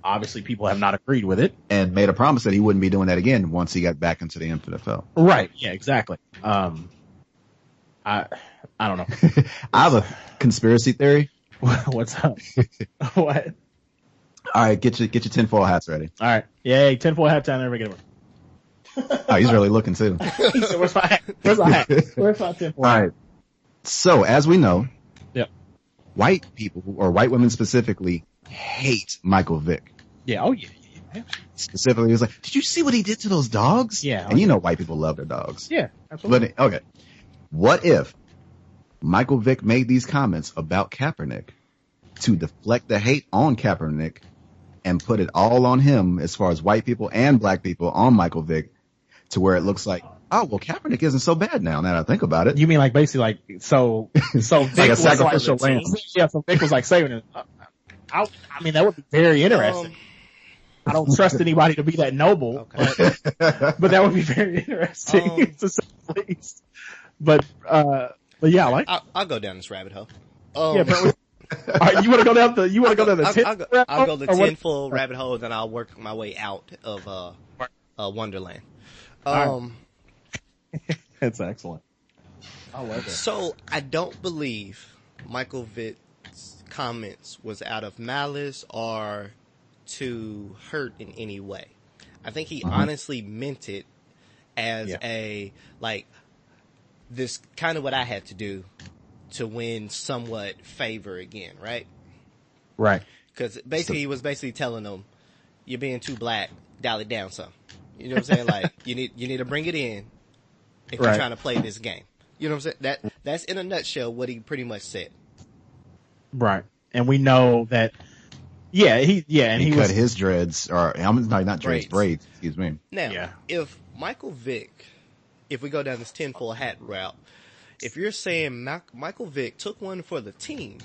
obviously people have not agreed with it. And made a promise that he wouldn't be doing that again once he got back into the NFL. Right. Yeah, exactly. I don't know. I have a conspiracy theory. What's up? What? All right, get your tinfoil hats ready. All right. Yay, tinfoil hat time. Never get one. Oh, he's really looking too. He said, where's my hat? Where's my hat? Where's my tinfoil? All right. So, as we know, yep, white people, or white women specifically, hate Michael Vick. Yeah. Oh, yeah. Specifically, he was like, did you see what he did to those dogs? Yeah. And you know white people love their dogs. Yeah, absolutely. But, okay. What if Michael Vick made these comments about Kaepernick to deflect the hate on Kaepernick and put it all on him, as far as white people and black people, on Michael Vick, to where it looks like, oh, well, Kaepernick isn't so bad now that I think about it. You mean like basically like, so Vick like a sacrificial lamb. Yeah, so Vick was like saving it. I mean, that would be very interesting. I don't trust anybody to be that noble, but that would be very interesting to say the least. But yeah, like I'll go down this rabbit hole. Yeah, but all right, you want to go down the I'll go the tinfoil rabbit hole, then I'll work my way out of Wonderland. That's excellent. I love it. So I don't believe Michael Vick's comments was out of malice or to hurt in any way. I think he honestly meant it as this kind of what I had to do to win somewhat favor again, right? Right. Because basically he was basically telling them, you're being too black, dial it down some. You know what I'm saying? Like, you need to bring it in if you're trying to play this game. You know what I'm saying? That's in a nutshell what he pretty much said. Right. And we know that, he cut his dreads, or not dreads, braids, excuse me. Now, if Michael Vick, if we go down this tinfoil hat route, if you're saying Michael Vick took one for the team,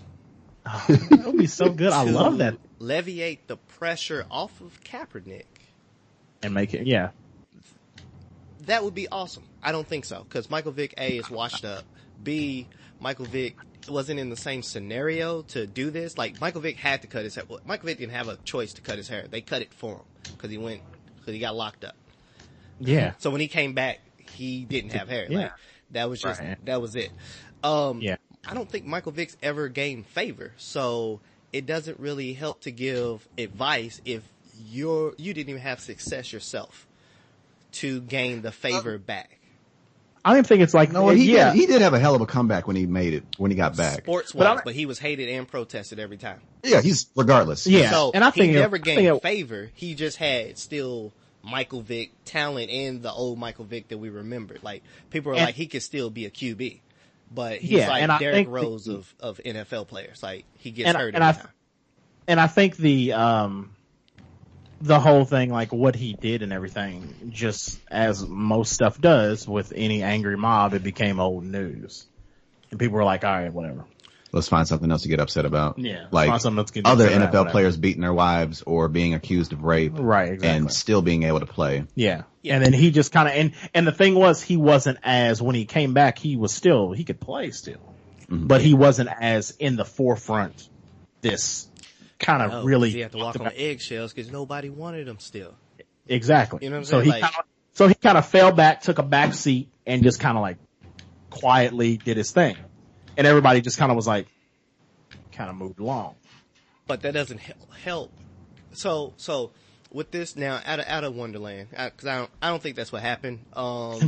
that would be so good. I love that. Alleviate the pressure off of Kaepernick and make it, that would be awesome. I don't think so, because Michael Vick, A, is washed up. B, Michael Vick wasn't in the same scenario to do this. Like, Michael Vick had to cut his hair. Well, Michael Vick didn't have a choice to cut his hair. They cut it for him because he got locked up. Yeah. So when he came back, he didn't have hair. Like, that was just, that was it. I don't think Michael Vick's ever gained favor. So it doesn't really help to give advice if you didn't even have success yourself to gain the favor back. I don't think it's like, he did have a hell of a comeback when he made it, when he got back. Sports-wise, but he was hated and protested every time. Yeah, he's regardless. Yeah. So and I think he never gained favor. He just had still Michael Vick talent and the old Michael Vick that we remember. Like, people are like, he could still be a QB. But he's like Derrick Rose of NFL players. Like, he gets hurt every time. And I think the whole thing, like what he did and everything, just as most stuff does with any angry mob, it became old news. And people were like, all right, whatever. Let's find something else to get upset about. Yeah. Like other NFL players beating their wives or being accused of rape. Right, exactly. And still being able to play. Yeah. And then he just kind of, and the thing was, he wasn't as, when he came back, he could play still. Mm-hmm. But he wasn't as in the forefront, this kind of really. He had to walk on eggshells because nobody wanted him still. Exactly. You know what I'm saying? So he kind of fell back, took a back seat, and just kind of like quietly did his thing. And everybody just kind of was like, kind of moved along. But that doesn't help. So with this now, out of Wonderland, because I don't think that's what happened. I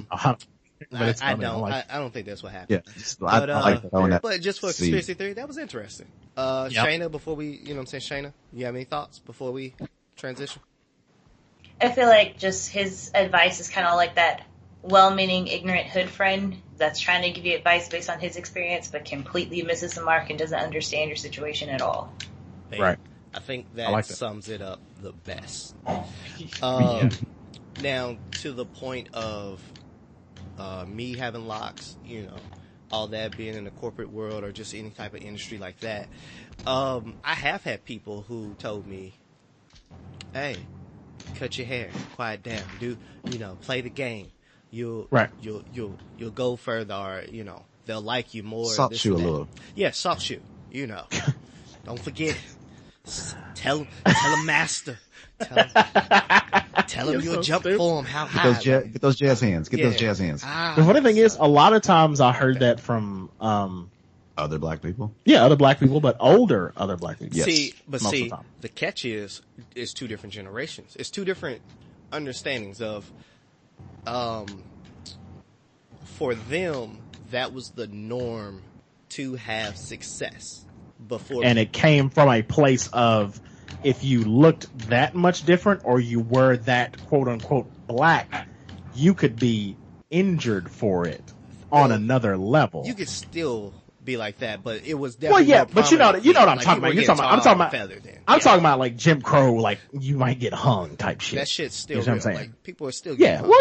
don't think that's what happened. Yeah, but, I like that. But just for a conspiracy theory, that was interesting. Shayna, before we, you know what I'm saying, Shayna, you have any thoughts before we transition? I feel like just his advice is kind of like that well-meaning, ignorant hood friend that's trying to give you advice based on his experience, but completely misses the mark and doesn't understand your situation at all. Right. I think that sums it up the best. Now, to the point of me having locks, you know, all that being in the corporate world or just any type of industry like that, I have had people who told me, hey, cut your hair, quiet down, play the game. You'll go further, or, you know, they'll like you more. Soft shoe a little. Yeah, soft shoe, you know. Don't forget. Tell him, master. Tell him you'll jump for him. How high? Get those jazz hands. Get those jazz hands. The funny thing is, a lot of times I heard that from other black people. Yeah, other black people, but older other black people. Yes. The catch is two different generations. It's two different understandings of, for them, that was the norm to have success before. And it came from a place of, if you looked that much different or you were that quote unquote black, you could be injured for it on another level. You could still be like that, but it was definitely but you know what I'm talking about. I'm talking about like Jim Crow, like you might get hung type shit. That shit's still real. What I'm saying? Like, people are still getting hung.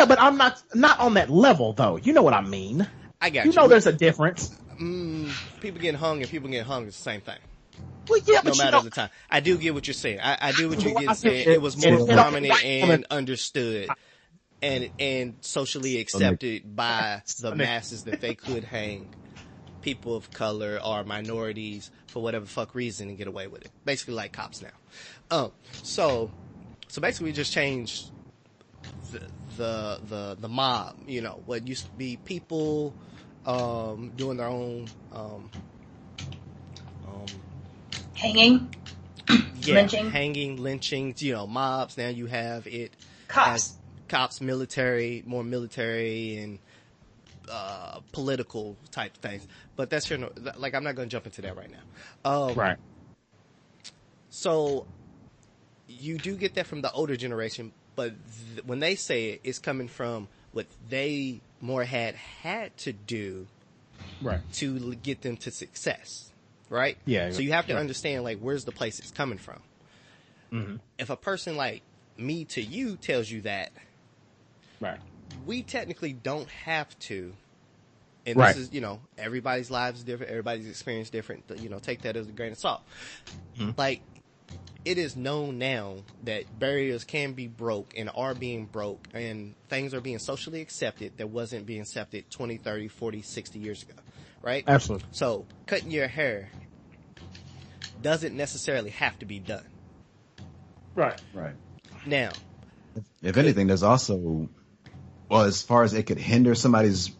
But I'm not on that level though. You know what I mean? I got you. You know there's a difference. People getting hung and people getting hung is the same thing. Well, yeah, but no matter the time. I do get what you're saying. I do what you're getting saying. It was more prominent and understood and socially accepted by the masses that they could hang people of color or minorities for whatever fuck reason and get away with it. Basically like cops now. So basically we just changed the mob, you know, what used to be people doing their own hanging, lynching, lynchings, you know, mobs. Now you have it cops, military, more military and political type things. But that's I'm not going to jump into that right now. Right. So you do get that from the older generation, but when they say it, it's coming from what they more had to do, right, to get them to success, right? Yeah. So you have to understand, like, where's the place it's coming from. Mm-hmm. If a person like me to you tells you that, right, we technically don't have to. And right. This is, you know, everybody's lives is different, everybody's experience different. You know, take that as a grain of salt. Mm-hmm. Like, it is known now that barriers can be broke and are being broke and things are being socially accepted that wasn't being accepted 20, 30, 40, 60 years ago, right? Absolutely. So cutting your hair doesn't necessarily have to be done. Right. Now, if anything, there's also, well, as far as it could hinder somebody's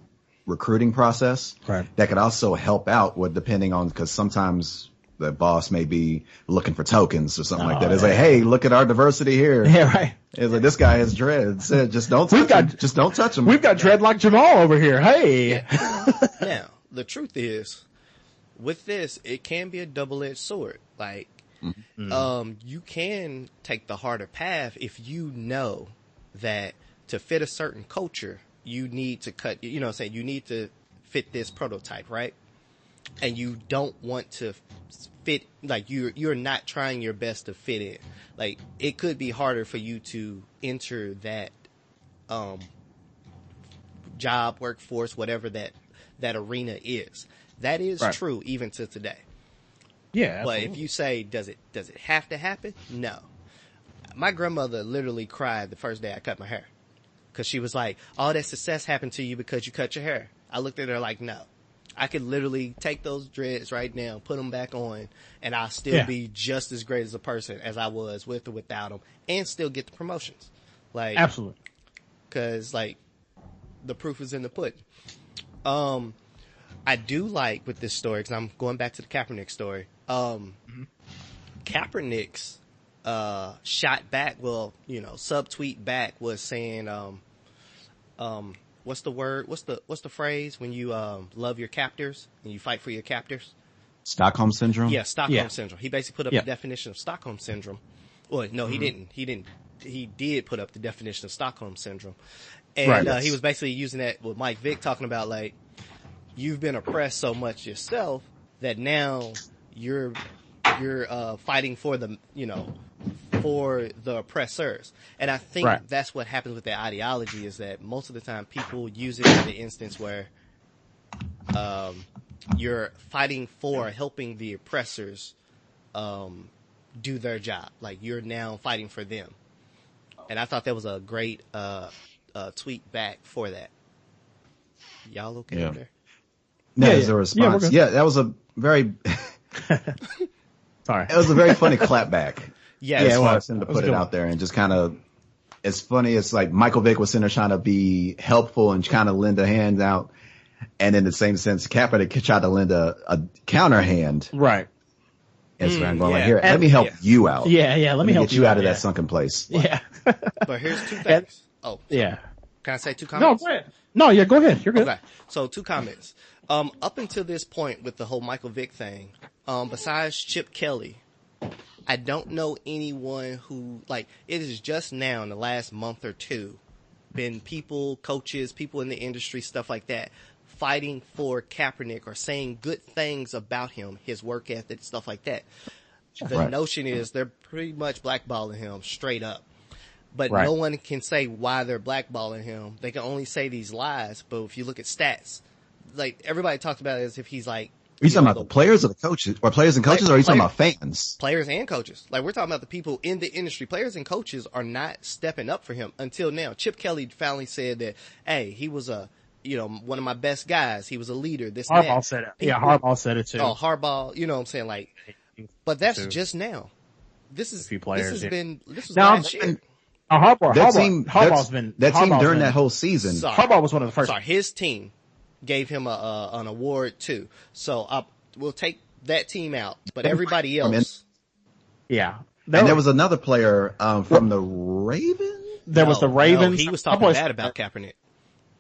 recruiting process, right, that could also help out with depending on, because sometimes the boss may be looking for tokens or something like that. It's like, hey, look at our diversity here. Yeah, right. It's like, this guy has dreads. Just don't touch him. Just don't touch him. We've got dread like Jamal over here. Hey. Yeah. Now, the truth is, with this, it can be a double-edged sword. Like, you can take the harder path if you know that to fit a certain culture, you need to cut, you know what I'm saying, you need to fit this prototype, right? And you don't want to fit, like you're not trying your best to fit in. Like, it could be harder for you to enter that job, workforce, whatever that arena is. That is true even to today. Yeah, but absolutely. if you say, does it have to happen? No. My grandmother literally cried the first day I cut my hair, because she was like, all that success happened to you because you cut your hair. I looked at her like, no. I could literally take those dreads right now, put them back on, and I'll still be just as great as a person as I was with or without them, and still get the promotions. Like, absolutely. Because, like, the proof is in the pudding. I do like with this story, because I'm going back to the Kaepernick story. Kaepernick's shot back, subtweet back was saying, what's the word? What's the phrase when you love your captors and you fight for your captors? Stockholm syndrome. Yeah, Stockholm syndrome. He basically put up the definition of Stockholm syndrome. Well, no, he didn't. He did put up the definition of Stockholm syndrome, and he was basically using that with Mike Vick, talking about like you've been oppressed so much yourself that now you're fighting for the for the oppressors. And I think that's what happens with that ideology, is that most of the time people use it in the instance where you're fighting for helping the oppressors do their job. Like you're now fighting for them. And I thought that was a great tweet back for that. Y'all okay up there? No, as a response. Yeah, that was a very sorry. It was a very funny clapback. Yeah, it was him to put it out there and just kind of. It's funny. It's like Michael Vick was sitting there trying to be helpful and kind of lend a hand out, and in the same sense, Kaepernick tried to lend a counter hand. Right. And so I'm going like, here, let me help you out. Yeah. Let me help get you out of that sunken place. Yeah. But here's two things. Can I say two comments? No, go ahead. No, yeah, go ahead. You're good. Okay. So 2 comments. Up until this point with the whole Michael Vick thing, besides Chip Kelly, I don't know anyone who, like, it is just now in the last month or two been people, coaches, people in the industry, stuff like that, fighting for Kaepernick or saying good things about him, his work ethic, stuff like that. The notion is they're pretty much blackballing him straight up. But no one can say why they're blackballing him. They can only say these lies. But if you look at stats, like everybody talks about it as if he's like. Are you talking about the players or the coaches? Or players and coaches, or are you talking about fans? Players and coaches. Like we're talking about the people in the industry. Players and coaches are not stepping up for him until now. Chip Kelly finally said that, hey, he was one of my best guys. He was a leader. Harbaugh said it. Harbaugh said it too. Oh, Harbaugh, you know what I'm saying? Like, but that's just now. This is last year. Harbaugh's been during that whole season. Harbaugh was one of the first. Sorry, his team gave him an award too. So we'll take that team out, but everybody else. Yeah. And there was another player from the Ravens. There was the Ravens. No, he was talking bad about Kaepernick.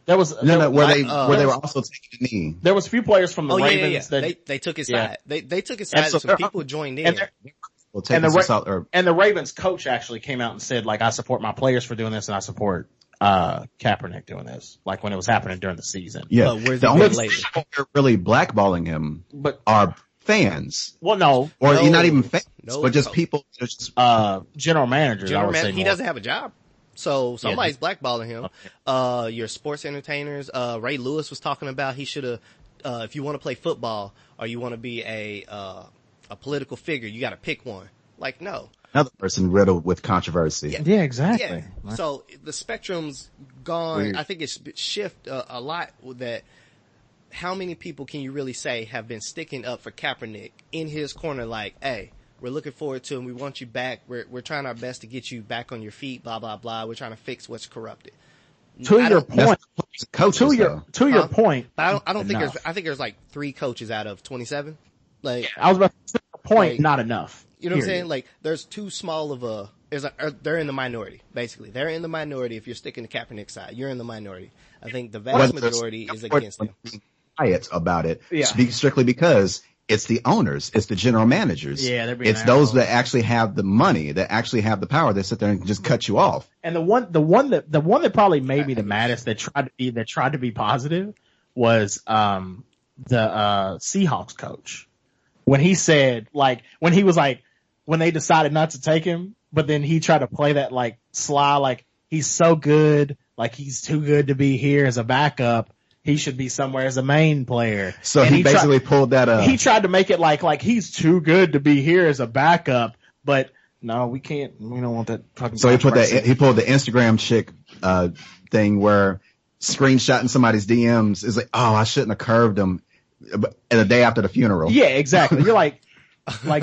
There was where they were also taking the knee. There was a few players from the Ravens that they took his side. They took his side. So people joined in. And the Ravens coach actually came out and said, like, I support my players for doing this, and I support Kaepernick doing this, like when it was happening during the season. Yeah, the only people who are really blackballing him are fans. Well, no, not even fans, but just people, general managers. He doesn't have a job. So somebody's blackballing him. Your sports entertainers, Ray Lewis was talking about he should have, if you want to play football or you want to be a political figure, you got to pick one. Like, no. Another person riddled with controversy. Yeah, exactly. Yeah. So the spectrum's gone. Weird. I think it's shift a lot with that. How many people can you really say have been sticking up for Kaepernick in his corner? Like, hey, we're looking forward to him. We want you back. We're trying our best to get you back on your feet. Blah blah blah. We're trying to fix what's corrupted. To your point. I don't think I think there's like 3 coaches out of 27. Like I was about to say the point, like, not enough. You know what I'm saying? Like there's too small of they're in the minority, basically. They're in the minority if you're sticking to Kaepernick's side. You're in the minority. I think the vast majority is against him. Quiet about it. Yeah. Strictly because it's the owners, it's the general managers. Yeah, it's those that actually have the money, that actually have the power, that sit there and just cut you off. And the one that probably made me the maddest that tried to be positive was the Seahawks coach. When he said, like, when he was like, when they decided not to take him, but then he tried to play that, like, sly, like, he's so good, like, he's too good to be here as a backup. He should be somewhere as a main player. So he basically pulled that up. He tried to make it like he's too good to be here as a backup, but no, we can't, we don't want that fucking. So he pulled the Instagram chick, thing where screenshotting somebody's DMs is like, oh, I shouldn't have curved him. And the day after the funeral. Yeah, exactly. You're like,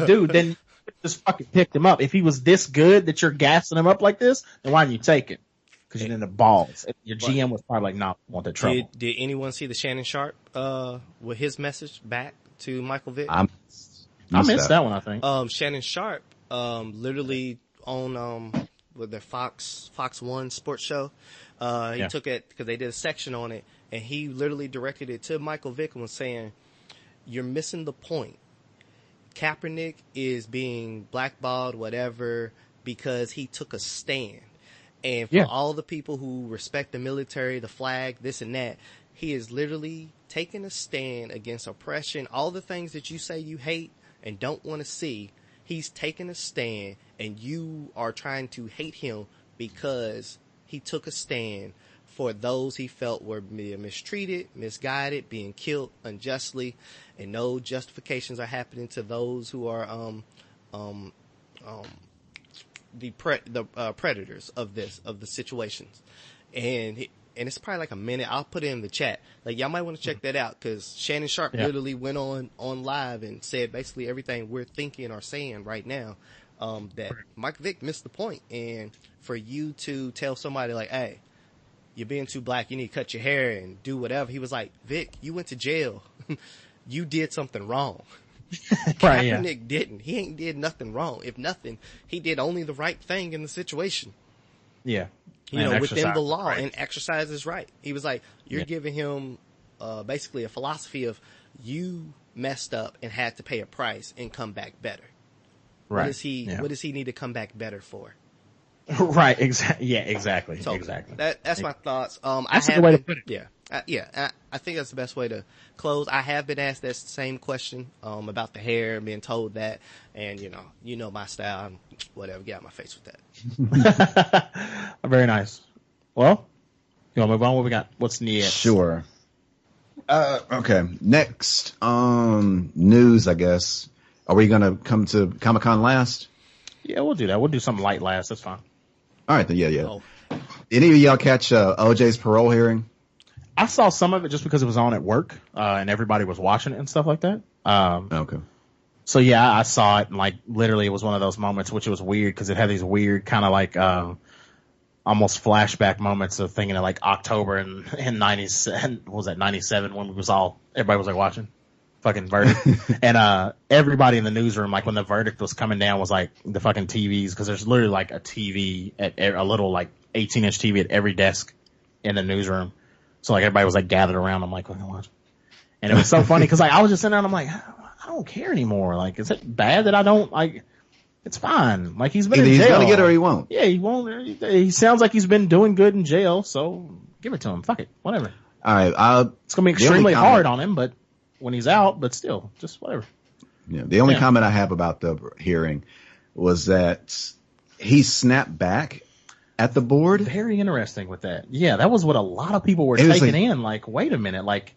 dude, then just fucking picked him up. If he was this good that you're gassing him up like this, then why didn't you take him? Because you didn't have balls. Your GM was probably like, nah, I want that trouble. Did anyone see the Shannon Sharp, with his message back to Michael Vick? I missed that one, I think. Shannon Sharp literally on with their Fox 1 sports show. He took it because they did a section on it, and he literally directed it to Michael Vick and was saying, "You're missing the point. Kaepernick is being blackballed, whatever, because he took a stand. And for all the people who respect the military, the flag, this and that, he is literally taking a stand against oppression, all the things that you say you hate and don't want to see. He's taking a stand, and you are trying to hate him because he took a stand for those he felt were being mistreated, misguided, being killed unjustly, and no justifications are happening to those who are the predators of the situations." And it's probably like a minute. I'll put it in the chat. Like, y'all might want to check that out, because Shannon Sharp literally went on live and said basically everything we're thinking or saying right now. That Mike Vick missed the point, and for you to tell somebody like, "Hey, you're being too black, you need to cut your hair and do whatever." He was like, "Vic, you went to jail. You did something wrong." Kaepernick didn't. He ain't did nothing wrong. If nothing, he did only the right thing in the situation. Yeah. Within the law, and exercise his right. He was like, you're giving him basically a philosophy of, you messed up and had to pay a price and come back better. Right. What does he need to come back better for? Right. Exactly. So exactly. That's my thoughts. That's a good way to put it. I think that's the best way to close. I have been asked that same question about the hair, being told that, and you know my style. Whatever, get out of my face with that. Very nice. Well, you want to move on? What we got? What's next? Sure. Okay. Next, news, I guess. Are we gonna come to Comic-Con last? Yeah, we'll do that. We'll do something light last. That's fine. All right, then. Yeah. Oh. Any of y'all catch OJ's parole hearing? I saw some of it just because it was on at work, and everybody was watching it and stuff like that. Okay. So yeah, I saw it, and like literally it was one of those moments which was weird because it had these weird kind of like almost flashback moments of thinking of like October in 97, what was that, 97, when everybody was like watching fucking verdict. And everybody in the newsroom, like when the verdict was coming down, was like the fucking TVs, because there's literally like a TV at a little like 18-inch TV at every desk in the newsroom. So like everybody was like gathered around. I'm like, what are you watching? And it was so funny because like I was just sitting there and I'm like, I don't care anymore. Like, is it bad that I don't like? It's fine. Like he's been in jail. He's gonna get it or he won't. Yeah, he won't. He sounds like he's been doing good in jail. So give it to him. Fuck it. Whatever. All right. It's gonna be extremely hard on him, but when he's out, but still, just whatever. Yeah. The only comment I have about the hearing was that he snapped back at the board. Very interesting with that. Yeah, that was what a lot of people were taking in. Like, wait a minute, like.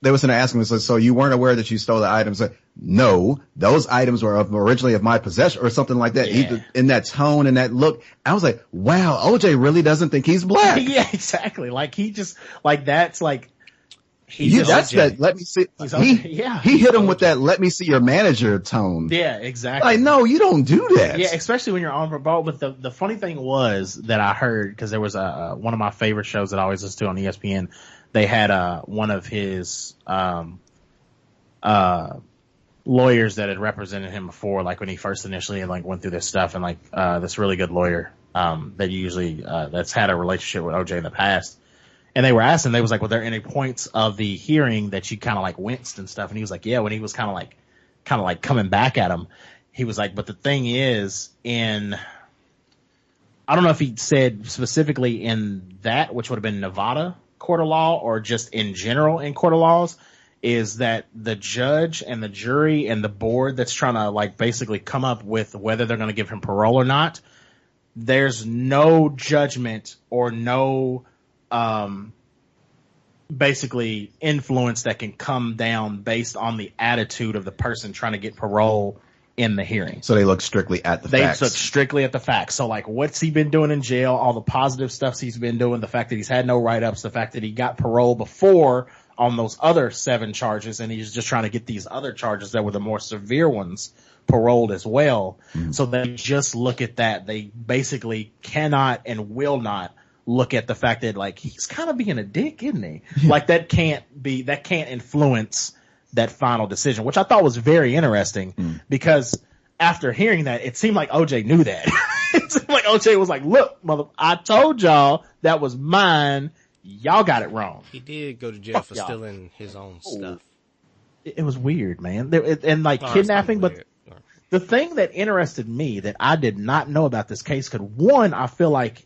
They was asking me, so you weren't aware that you stole the items? Like, no, those items were originally of my possession or something like that. Yeah. In that tone and that look, I was like, wow, OJ really doesn't think he's black. Yeah, exactly. Like he just, like that's like, that's that. Let me see. He hit him with that. Let me see your manager tone. Yeah, exactly. Like, no, you don't do that. Yeah, especially when you're on parole. But the funny thing was that I heard, because there was one of my favorite shows that I always listen to on ESPN. They had one of his lawyers that had represented him before, like when he first initially like went through this stuff, and like this really good lawyer that usually that's had a relationship with OJ in the past. And they were asking, they was like, were there any points of the hearing that you kind of like winced and stuff? And he was like, yeah, when he was kind of like coming back at him, he was like, but the thing is, I don't know if he said specifically in that, which would have been Nevada court of law or just in general in court of laws, is that the judge and the jury and the board that's trying to like basically come up with whether they're going to give him parole or not, there's no judgment or no basically influence that can come down based on the attitude of the person trying to get parole in the hearing. So they look strictly at the facts. They look strictly at the facts. So like, what's he been doing in jail? All the positive stuff he's been doing, the fact that he's had no write-ups, the fact that he got parole before on those other 7 charges, and he's just trying to get these other charges that were the more severe ones paroled as well. Mm-hmm. So they just look at that. They basically cannot and will not look at the fact that like he's kind of being a dick, isn't he? Yeah. Like that can't influence that final decision, which I thought was very interesting because after hearing that, it seemed like OJ knew that. It seemed like OJ was like, look, I told y'all that was mine. Y'all got it wrong. He did go to jail for stealing his own stuff. It was weird, man. And like kidnapping, but the thing that interested me that I did not know about this case, one, I feel like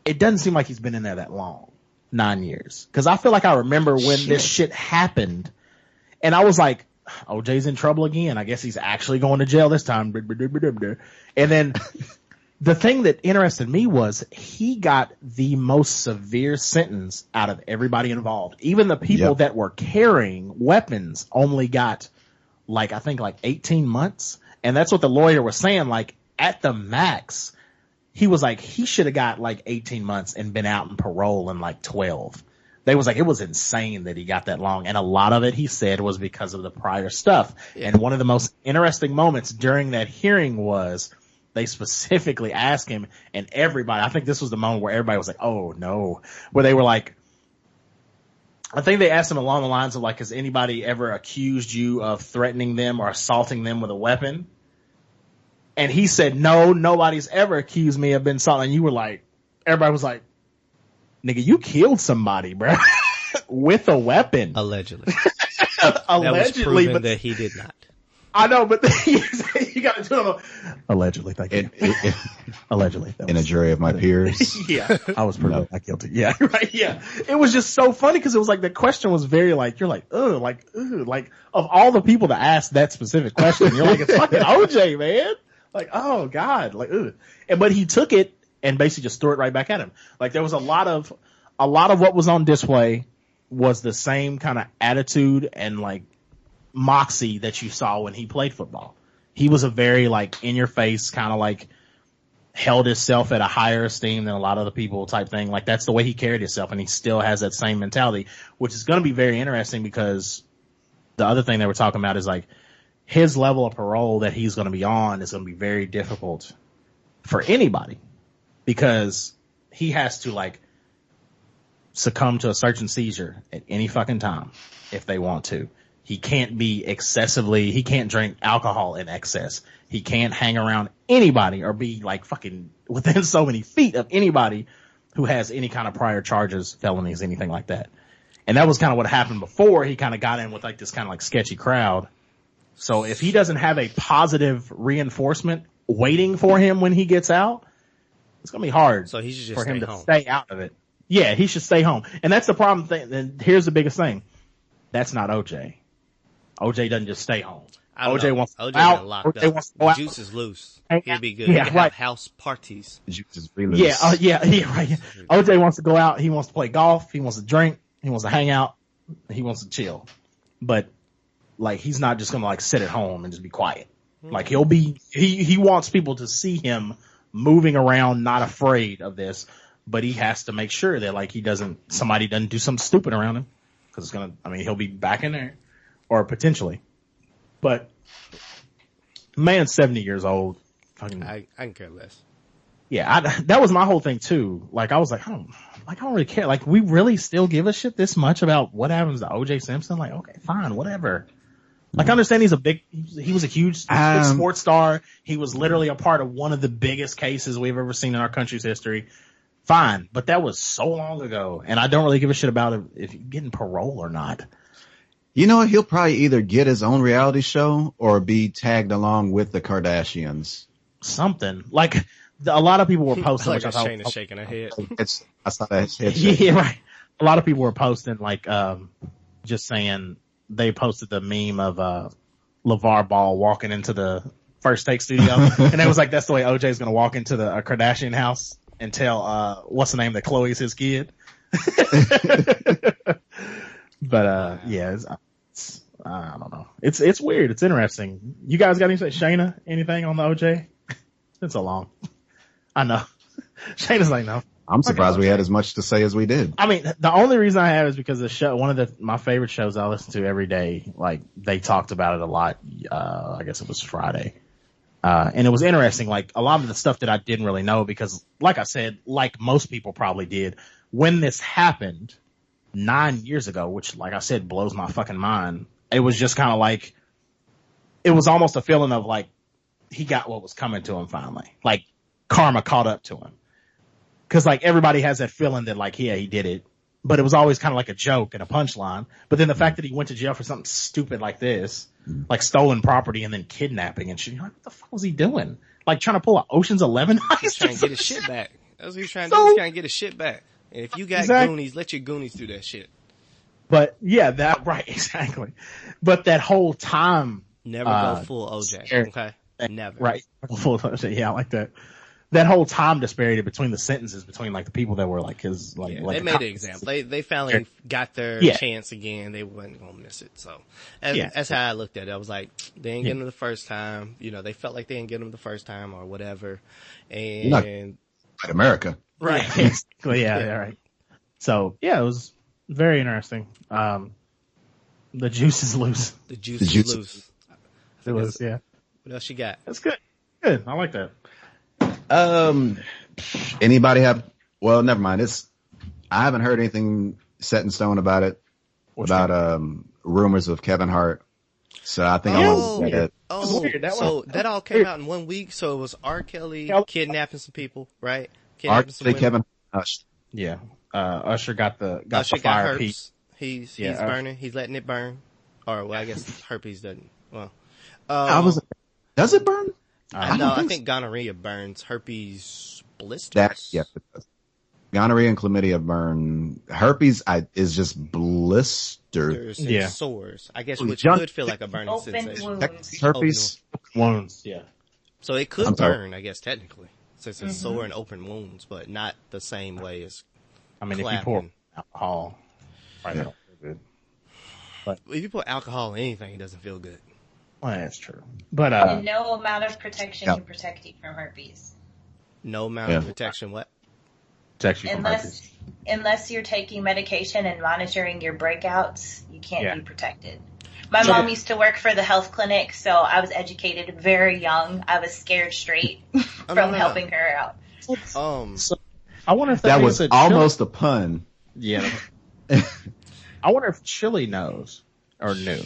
it doesn't seem like he's been in there that long. 9 years. Cause I feel like I remember when this shit happened and I was like, OJ's in trouble again. I guess he's actually going to jail this time. And then the thing that interested me was he got the most severe sentence out of everybody involved. Even the people that were carrying weapons only got like, I think like 18 months. And that's what the lawyer was saying. Like at the max, he was like, he should have got like 18 months and been out in parole in like 12. They was like, it was insane that he got that long. And a lot of it, he said, was because of the prior stuff. Yeah. And one of the most interesting moments during that hearing was they specifically asked him, and everybody, I think this was the moment where everybody was like, oh no, where they were like, I think they asked him along the lines of like, has anybody ever accused you of threatening them or assaulting them with a weapon? And he said, no, nobody's ever accused me of being assaulting. And you were like, everybody was like, nigga, you killed somebody, bro, with a weapon. Allegedly. Allegedly, that was proven but that he did not. I know, but you got to do it. Allegedly, thank you. Allegedly. In a jury of my peers. Yeah. I was proven not guilty. Yeah, right. Yeah. It was just so funny because it was like the question was very like, you're like, ugh, like of all the people to ask that specific question, you're like, it's fucking OJ, man. Like, oh God, like, ugh. But he took it and basically just threw it right back at him. Like there was a lot of what was on display was the same kind of attitude and like moxie that you saw when he played football. He was a very like in your face kind of like held himself at a higher esteem than a lot of the people type thing. Like that's the way he carried himself, and he still has that same mentality, which is going to be very interesting because the other thing they were talking about is like his level of parole that he's going to be on is going to be very difficult for anybody because he has to like succumb to a search and seizure at any fucking time if they want to. He can't he can't drink alcohol in excess. He can't hang around anybody or be like fucking within so many feet of anybody who has any kind of prior charges, felonies, anything like that. And that was kind of what happened before. He kind of got in with like this kind of like sketchy crowd. So if he doesn't have a positive reinforcement waiting for him when he gets out, it's going to be hard so he should just for him to home. Stay out of it. Yeah, he should stay home. And that's the problem. And here's the biggest thing. That's not OJ. OJ doesn't just stay home. OJ wants to go out. OJ wants to go out. Juice is loose. He'd be good. Yeah, he can right. have house parties. Juice is really loose. Yeah, right. OJ wants to go out. He wants to play golf. He wants to drink. He wants to hang out. He wants to chill. But like, he's not just gonna like sit at home and just be quiet. Like he wants people to see him moving around, not afraid of this, but he has to make sure that like somebody doesn't do something stupid around him. Cause he'll be back in there. Or potentially. But man's 70 years old. Fucking, I can care less. Yeah, that was my whole thing too. Like I was like, I don't really care. Like we really still give a shit this much about what happens to OJ Simpson? Like, okay, fine, whatever. Like I understand he was a huge sports star. He was literally a part of one of the biggest cases we've ever seen in our country's history. Fine. But that was so long ago. And I don't really give a shit about if you're getting parole or not. You know what? He'll probably either get his own reality show or be tagged along with the Kardashians. Something like a lot of people were posting. Like Shayna's shaking her head. I saw that. Yeah, right. A lot of people were posting like just saying they posted the meme of LeVar Ball walking into the First Take studio, and it was like that's the way OJ's gonna walk into the Kardashian house and tell what's the name that Khloe's his kid. But yeah, I don't know. It's weird. It's interesting. You guys got anything? Shayna, anything on the OJ? It's been so long. I know. Shayna's like, no. I'm surprised we had as much to say as we did. I mean, the only reason I have is because the show, one of my favorite shows I listen to every day, like they talked about it a lot. I guess it was Friday. And it was interesting. Like a lot of the stuff that I didn't really know because like I said, like most people probably did, when this happened 9 years ago, which like I said, blows my fucking mind. It was just kind of like, it was almost a feeling of like, he got what was coming to him finally. Like karma caught up to him. Cause like everybody has that feeling that like, yeah, he did it, but it was always kind of like a joke and a punchline. But then the fact that he went to jail for something stupid like this, like stolen property and then kidnapping and shit, you're like, what the fuck was he doing? Like trying to pull an Ocean's 11 heist? He's trying to get his shit back. That's what he's trying to do. He's trying to get his shit back. And if you got Goonies, let your Goonies do that shit. But yeah, exactly. But that whole time. Never go full OJ. Okay. Never. Right. Full OJ. Yeah, I like that. That whole time disparity between the sentences between like the people that were like his like, like they made an example. They finally got their chance again. They wasn't gonna miss it. So that's how I looked at it. I was like, they didn't get him the first time. You know, they felt like they didn't get him the first time or whatever. And like America. Right. Yeah, right. So yeah, it was very interesting. The juice is loose. The juice is loose. It was, yeah. What else you got? That's good. Good. I like that. Anybody have? Well, never mind. I haven't heard anything set in stone about it. Rumors of Kevin Hart. So I think that all came out in 1 week. So it was R. Kelly kidnapping some people, right? Kidnapping some women. Kevin Usher. Yeah. Usher got the Usher fire got herpes. He's burning. He's letting it burn. Or well, I guess herpes doesn't. Well, does it burn? I think gonorrhea burns. Herpes blisters. It does. Gonorrhea and chlamydia burn. Herpes is just blisters. And sores. I guess which could feel like a burning open sensation. Wounds. Herpes wounds. Yeah. So it could burn, I guess, technically, since it's sore and open wounds, but not the same way as. I mean, if you pour alcohol, probably don't feel good. But if you put alcohol in anything, it doesn't feel good. Well, that's true. But and no amount of protection can protect you from herpes. No amount of protection. What? Protects you from herpes. Unless you're taking medication and monitoring your breakouts, you can't be protected. My mom used to work for the health clinic, so I was educated very young. I was scared straight from helping her out. So I wonder if that was almost a pun. Yeah. I wonder if Chili knows or knew.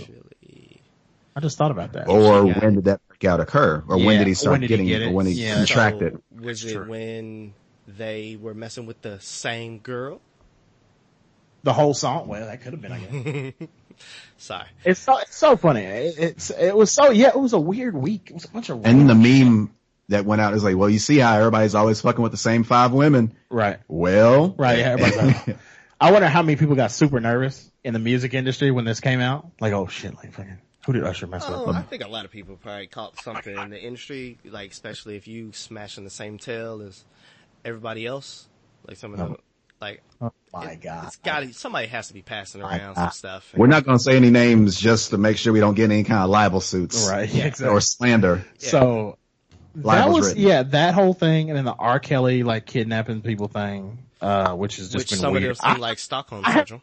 I just thought about that. Or when did that breakout occur? Or when did he start getting it? Or when he contracted? So was it when they were messing with the same girl? The whole song? Well, that could have been, I guess. Sorry. It's so funny. It was a weird week. It was a bunch of and the meme that went out is like, well, you see how everybody's always fucking with the same 5 women. Right. Well. Right. Yeah, I wonder how many people got super nervous in the music industry when this came out. Like, oh shit, like fucking, who did Usher mess with? I think a lot of people probably caught something in the industry, like especially if you smashing the same tail as everybody else. Like some of them, like, oh my God. Somebody has to be passing around some stuff. We're not going to say any names just to make sure we don't get any kind of libel suits. Right. Yeah, exactly. Or slander. Yeah. So that was, that whole thing. And then the R. Kelly, like kidnapping people thing, which has just been some weird. of them seem like Stockholm Syndrome.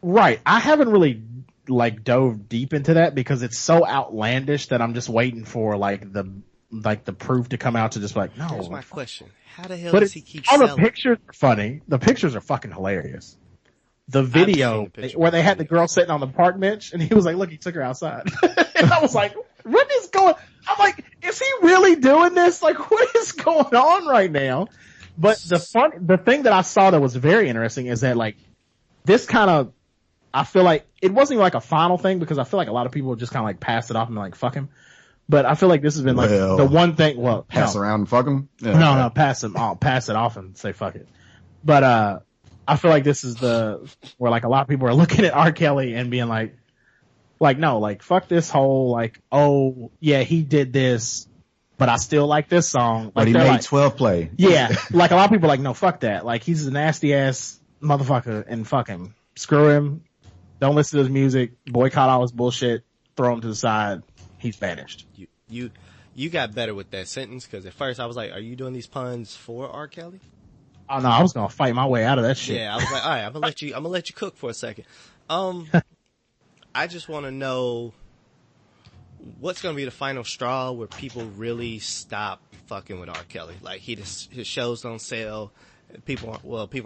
Right. I haven't really like dove deep into that because it's so outlandish that I'm just waiting for like the proof to come out to just be like, no. Here's my question. How the hell does he keep all selling? The pictures are funny. The pictures are fucking hilarious. The video where they had the girl sitting on the park bench and he was like, look, he took her outside. And I was like, what is going, I'm like, is he really doing this? Like, what is going on right now? But the thing that I saw that was very interesting is that like, this kind of, I feel like it wasn't even like a final thing because I feel like a lot of people just kind of like passed it off and be like, fuck him. But I feel like this has been like the one thing, pass around and fuck him? Yeah, no, pass it off and say fuck it. But, I feel like this is where like a lot of people are looking at R. Kelly and being like, no, like fuck this whole like, oh yeah, he did this, but I still like this song. Like, but he made 12 play. Yeah. Like a lot of people are like, no, fuck that. Like he's a nasty ass motherfucker and fuck him. Screw him. Don't listen to his music. Boycott all his bullshit. Throw him to the side. He's banished. You got better with that sentence because at first I was like, are you doing these puns for R. Kelly? Oh no, I was gonna fight my way out of that shit. Yeah, I was like, all right, I'm gonna let you cook for a second. I just want to know what's gonna be the final straw where people really stop fucking with R. Kelly. Like his shows don't sell. People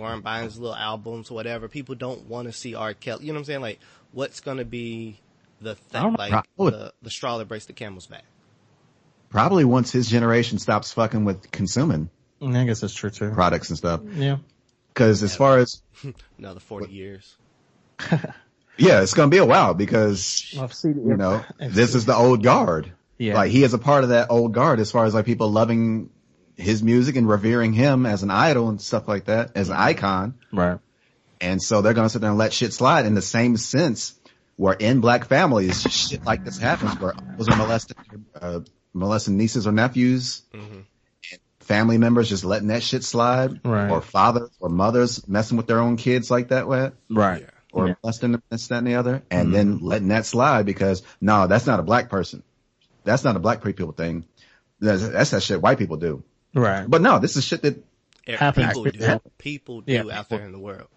aren't buying his little albums or whatever. People don't want to see R. Kelly. You know what I'm saying? Like, what's gonna be the thing? Like the straw that breaks the camel's back. Probably once his generation stops fucking with consuming I guess that's true too. products and stuff. Yeah. Because as far as Another 40 years. yeah, it's gonna be a while because this is the old guard. Yeah. Like he is a part of that old guard as far as like people loving his music and revering him as an idol and stuff like that, as an icon. Right. And so they're gonna sit there and let shit slide in the same sense where in black families shit like this happens where uncles are molesting nieces or nephews. Mm-hmm. Family members just letting that shit slide, right. Or fathers or mothers messing with their own kids like that way, right? Or molesting them, this, that, and the other, and then letting that slide because no, that's not a black person, that's not a black people thing. That's that shit white people do, right? But no, this is shit that happens. People do out there in the world,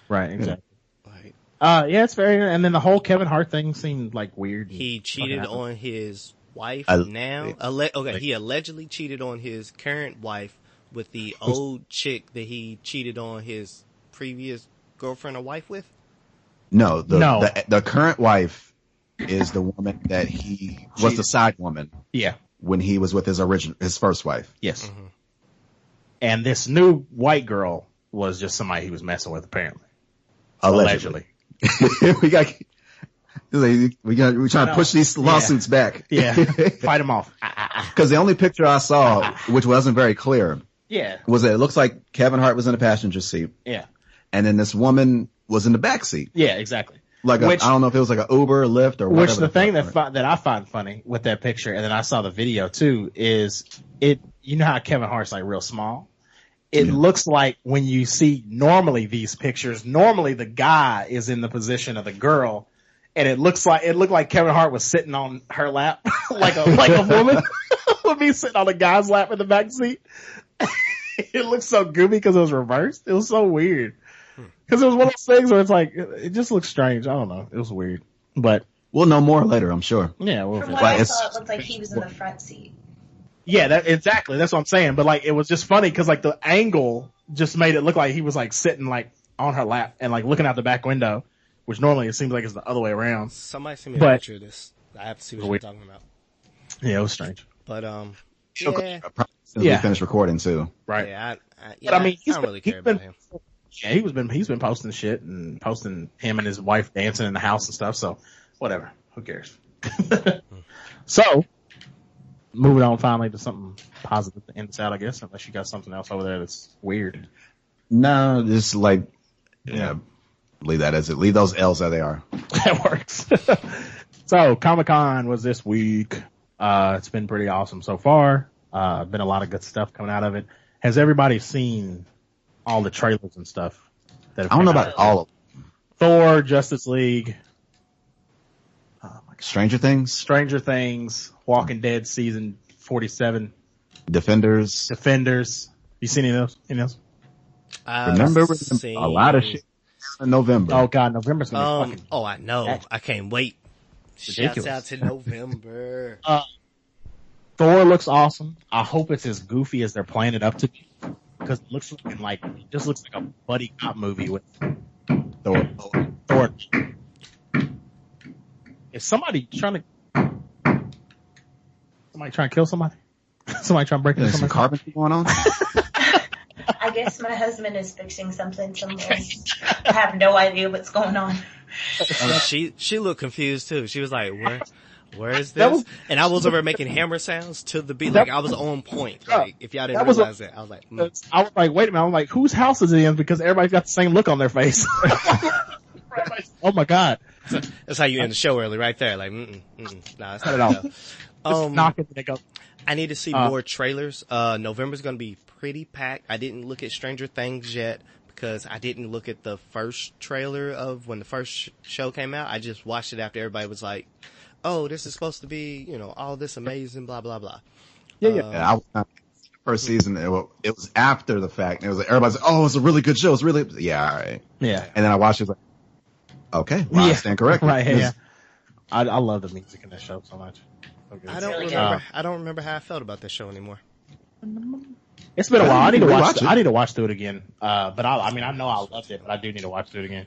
right? Exactly. Like, yeah, it's very. And then the whole Kevin Hart thing seemed like weird. He cheated on his wife he allegedly cheated on his current wife with the old chick that he cheated on his previous girlfriend or wife with. No, the current wife is the woman that he was the side woman. Yeah, when he was with his first wife. Yes, and this new white girl was just somebody he was messing with, apparently. Allegedly. We're trying to push these lawsuits back. Yeah. Fight them off. Because the only picture I saw, which wasn't very clear, was that it looks like Kevin Hart was in the passenger seat. Yeah. And then this woman was in the back seat. Yeah, exactly. Like I don't know if it was like an Uber, Lyft, or whatever. Which the thing that I find funny with that picture, and then I saw the video too, is you know how Kevin Hart's like real small? It looks like when you see normally these pictures, normally the guy is in the position of the girl. And it looked like Kevin Hart was sitting on her lap, like a woman would be sitting on a guy's lap in the back seat. It looked so goofy because it was reversed. It was so weird. Because it was one of those things where it's like, it just looks strange. I don't know. It was weird. But we'll know more later, I'm sure. Yeah. From what I saw, it looked like he was in the front seat. Yeah, exactly. That's what I'm saying. But like, it was just funny because like the angle just made it look like he was like sitting like on her lap and like looking out the back window. Which normally it seems like it's the other way around. Somebody send me a picture of this. I have to see what you're talking about. Yeah, it was strange. But we finished recording too. Right. Yeah, but I mean, I don't really care about him. Yeah, he's been posting shit and posting him and his wife dancing in the house and stuff. So whatever, who cares? So moving on finally to something positive to end this out, I guess. Unless you got something else over there that's weird. No, just like leave that as it. Leave those L's as they are. That works. So Comic-Con was this week. It's been pretty awesome so far. Been a lot of good stuff coming out of it. Has everybody seen all the trailers and stuff? I don't know about all of them. Thor, Justice League. Oh my God. Stranger Things. Walking Dead season 47. Defenders. You seen any of those? Remember a lot of shit in November. Oh God, November's gonna be fucking. Oh, I know. I can't wait. Ridiculous. Shouts out to November. Thor looks awesome. I hope it's as goofy as they're playing it up to be, because it looks like it just looks like a buddy cop movie with Thor. Is somebody trying to kill somebody? Somebody trying to break into somebody's carpentry going on? I guess my husband is fixing something somewhere. I have no idea what's going on. She looked confused too. She was like, where is this? And I was over making hammer sounds to the beat. Like I was on point. Like if y'all didn't realize that, I was like, I was like, wait a minute. I'm like, whose house is it in? Because everybody's got the same look on their face. Oh my God. That's how you end the show early right there. Like, nah, it's not at all. Knocking and go. I need to see more trailers. November's going to be pretty packed. I didn't look at Stranger Things yet because I didn't look at the first trailer of when the first show came out. I just watched it after everybody was like, oh, this is supposed to be, all this amazing, blah, blah, blah. Yeah. First season, it was after the fact. It was like, everybody's like, oh, it's a really good show. It's really, all right. Yeah. And then I watched it, like, okay, well, I stand corrected. Right, yeah. I love the music in that show so much. Okay. I don't remember how I felt about this show anymore. It's been a while. I need to watch through it again. But I know I loved it, but I do need to watch through it again.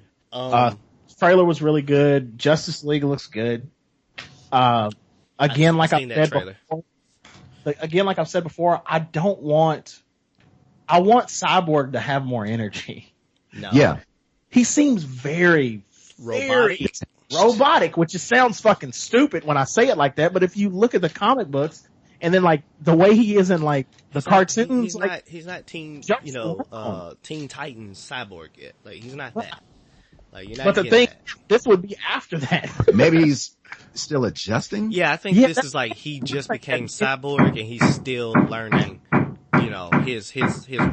Trailer was really good. Justice League looks good. Again, like I said before, again, like I've said before, I want Cyborg to have more energy. No. Yeah. He seems very robotic, which just sounds fucking stupid when I say it like that. But if you look at the comic books and then like the way he is in like the cartoons, he's not Teen Titans Cyborg yet. Like he's not that. Like you're not. But the thing, this would be after that. Maybe he's still adjusting. Yeah, I think this is like he just became Cyborg and he's still learning, his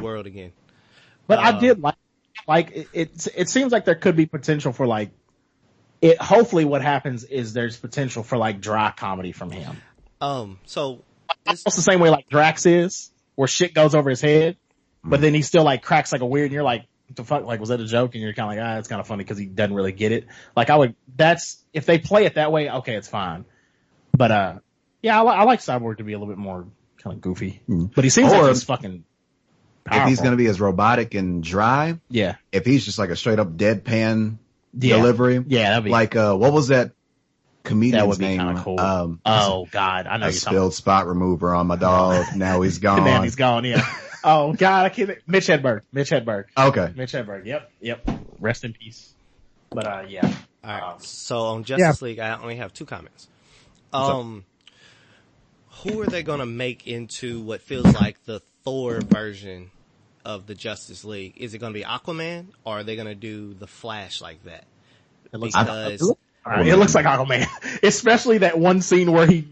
world again. But I did like it seems like there could be potential for like it. Hopefully what happens is there's potential for like dry comedy from him. So it's the same way like Drax is, where shit goes over his head, but then he still like cracks like a weird, and you're like, what the fuck, like was that a joke? And you're kind of like, it's kind of funny because he doesn't really get it. Like if they play it that way, okay, it's fine. But yeah, I like Cyborg to be a little bit more kind of goofy, but he seems like he's fucking powerful. If he's going to be as robotic and dry, yeah. If he's just like a straight up deadpan delivery, that'd be like what was that comedian's name? That would be kind of cool. Oh God, I know. I spilled spot remover on my dog. Now he's gone. Now he's gone. Yeah. Oh God, I can't. Mitch Hedberg. Okay. Mitch Hedberg. Yep. Rest in peace. But yeah. All right. So on Justice League, I only have 2 comments. Who are they gonna make into what feels like the Thor version of the Justice League? Is it gonna be Aquaman, or are they gonna do the Flash like that? It looks like Aquaman, especially that one scene where he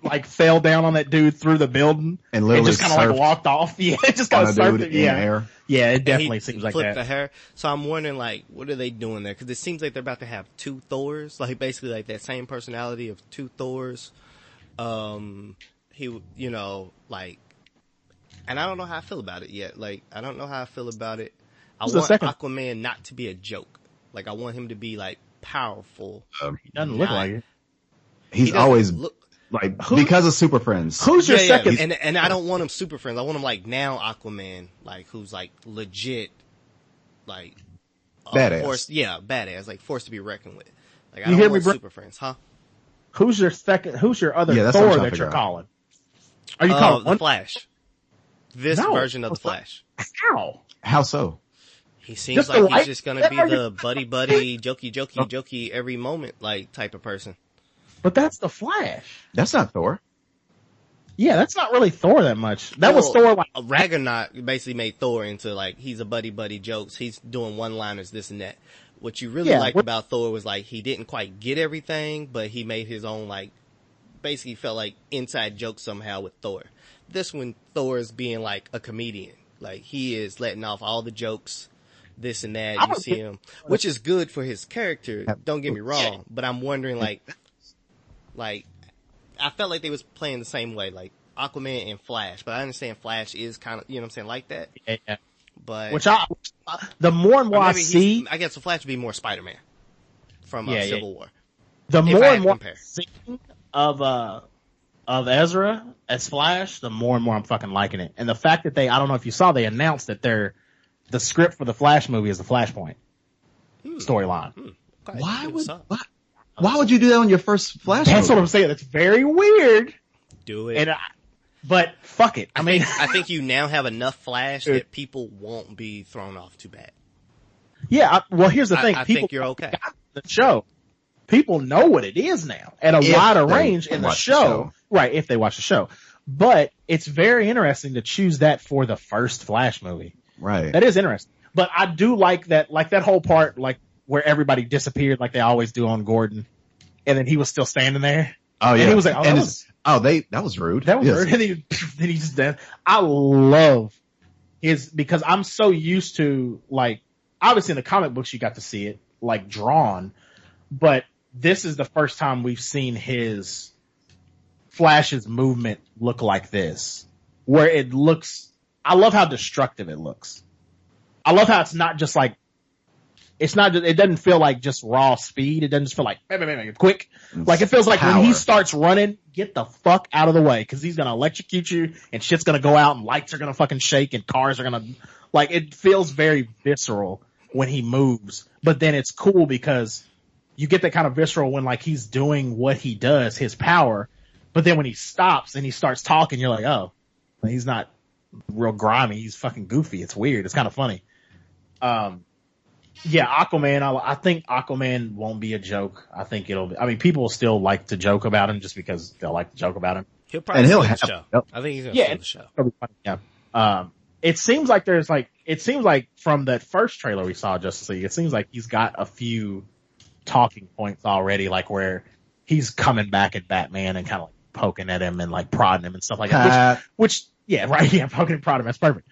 like fell down on that dude through the building and literally just kind of like walked off. Yeah, it just kind of surfed it. Yeah, air. Yeah, it definitely seems like flipped that. The hair. So I'm wondering, like, what are they doing there? Because it seems like they're about to have 2 Thors, like basically like that same personality of 2 Thors. He, like, and I don't know how I feel about it yet. Like, I don't know how I feel about it. I want Aquaman not to be a joke. Like, I want him to be like powerful. He doesn't look like it. He's always like because of Super Friends. Who's your second? And I don't want him Super Friends. I want him like now Aquaman, like who's like legit, like badass. Badass, like force to be reckoned with. Like I you don't hear want me, Super Friends, huh? Who's your second? Who's your other Thor that you're calling? Are you calling the Flash? This version of the Flash. How so? He seems like he's just gonna be the buddy, jokey every moment, like type of person. But that's the Flash. That's not Thor. Yeah, that's not really Thor that much. That was Thor like Ragnarok basically made Thor into like he's a buddy jokes. He's doing one-liners, this and that. What you really liked about Thor was like he didn't quite get everything, but he made his own like basically felt like inside jokes somehow with Thor. This one, Thor is being like a comedian. Like he is letting off all the jokes, this and that. You see him, which is good for his character. Don't get me wrong, but I'm wondering like I felt like they was playing the same way, like Aquaman and Flash. But I understand Flash is kind of, like that. Yeah. But the more and more I see, I guess the Flash would be more Spider-Man from Civil War. The more and more I see of Ezra as Flash, the more and more I'm fucking liking it. And the fact that I don't know if you saw, they announced that the script for the Flash movie is the Flashpoint storyline. Okay. Why would you do that on your first Flash movie? That's what I'm saying. It's very weird. Do it. But fuck it. I mean, I think you now have enough Flash that people won't be thrown off too bad. Yeah. Well, here's the thing. I think you're okay. The show. People know what it is now at a wider range in the show. Right. If they watch the show. But it's very interesting to choose that for the first Flash movie. Right. That is interesting. But I do like that whole part, like where everybody disappeared like they always do on Gordon. And then he was still standing there. Oh yeah. And he was like, that was rude. That was rude. And then he just did. I love because I'm so used to like, obviously in the comic books you got to see it like drawn, but this is the first time we've seen his Flash's movement look like this, where it looks, I love how destructive it looks. I love how it's not just like, it doesn't feel like just raw speed. It doesn't just feel like quick. Like it feels like when he starts running, get the fuck out of the way, cause he's gonna electrocute you and shit's gonna go out and lights are gonna fucking shake and cars are gonna, like it feels very visceral when he moves. But then it's cool because you get that kind of visceral when like he's doing what he does, his power, But then when he stops and he starts talking, you're like, oh, he's not real grimy. He's fucking goofy. It's weird. It's kind of funny. Yeah, Aquaman. I think Aquaman won't be a joke. I think it'll be. I mean, people will still like to joke about him just because they'll like to joke about him. He'll probably steal the show. I think he's gonna steal the show. Yeah. It seems like from that first trailer we saw Justice League, it seems like he's got a few talking points already, like where he's coming back at Batman and kind of like poking at him and like prodding him and stuff like that. Which yeah, right. Yeah, poking and prodding him. That's perfect.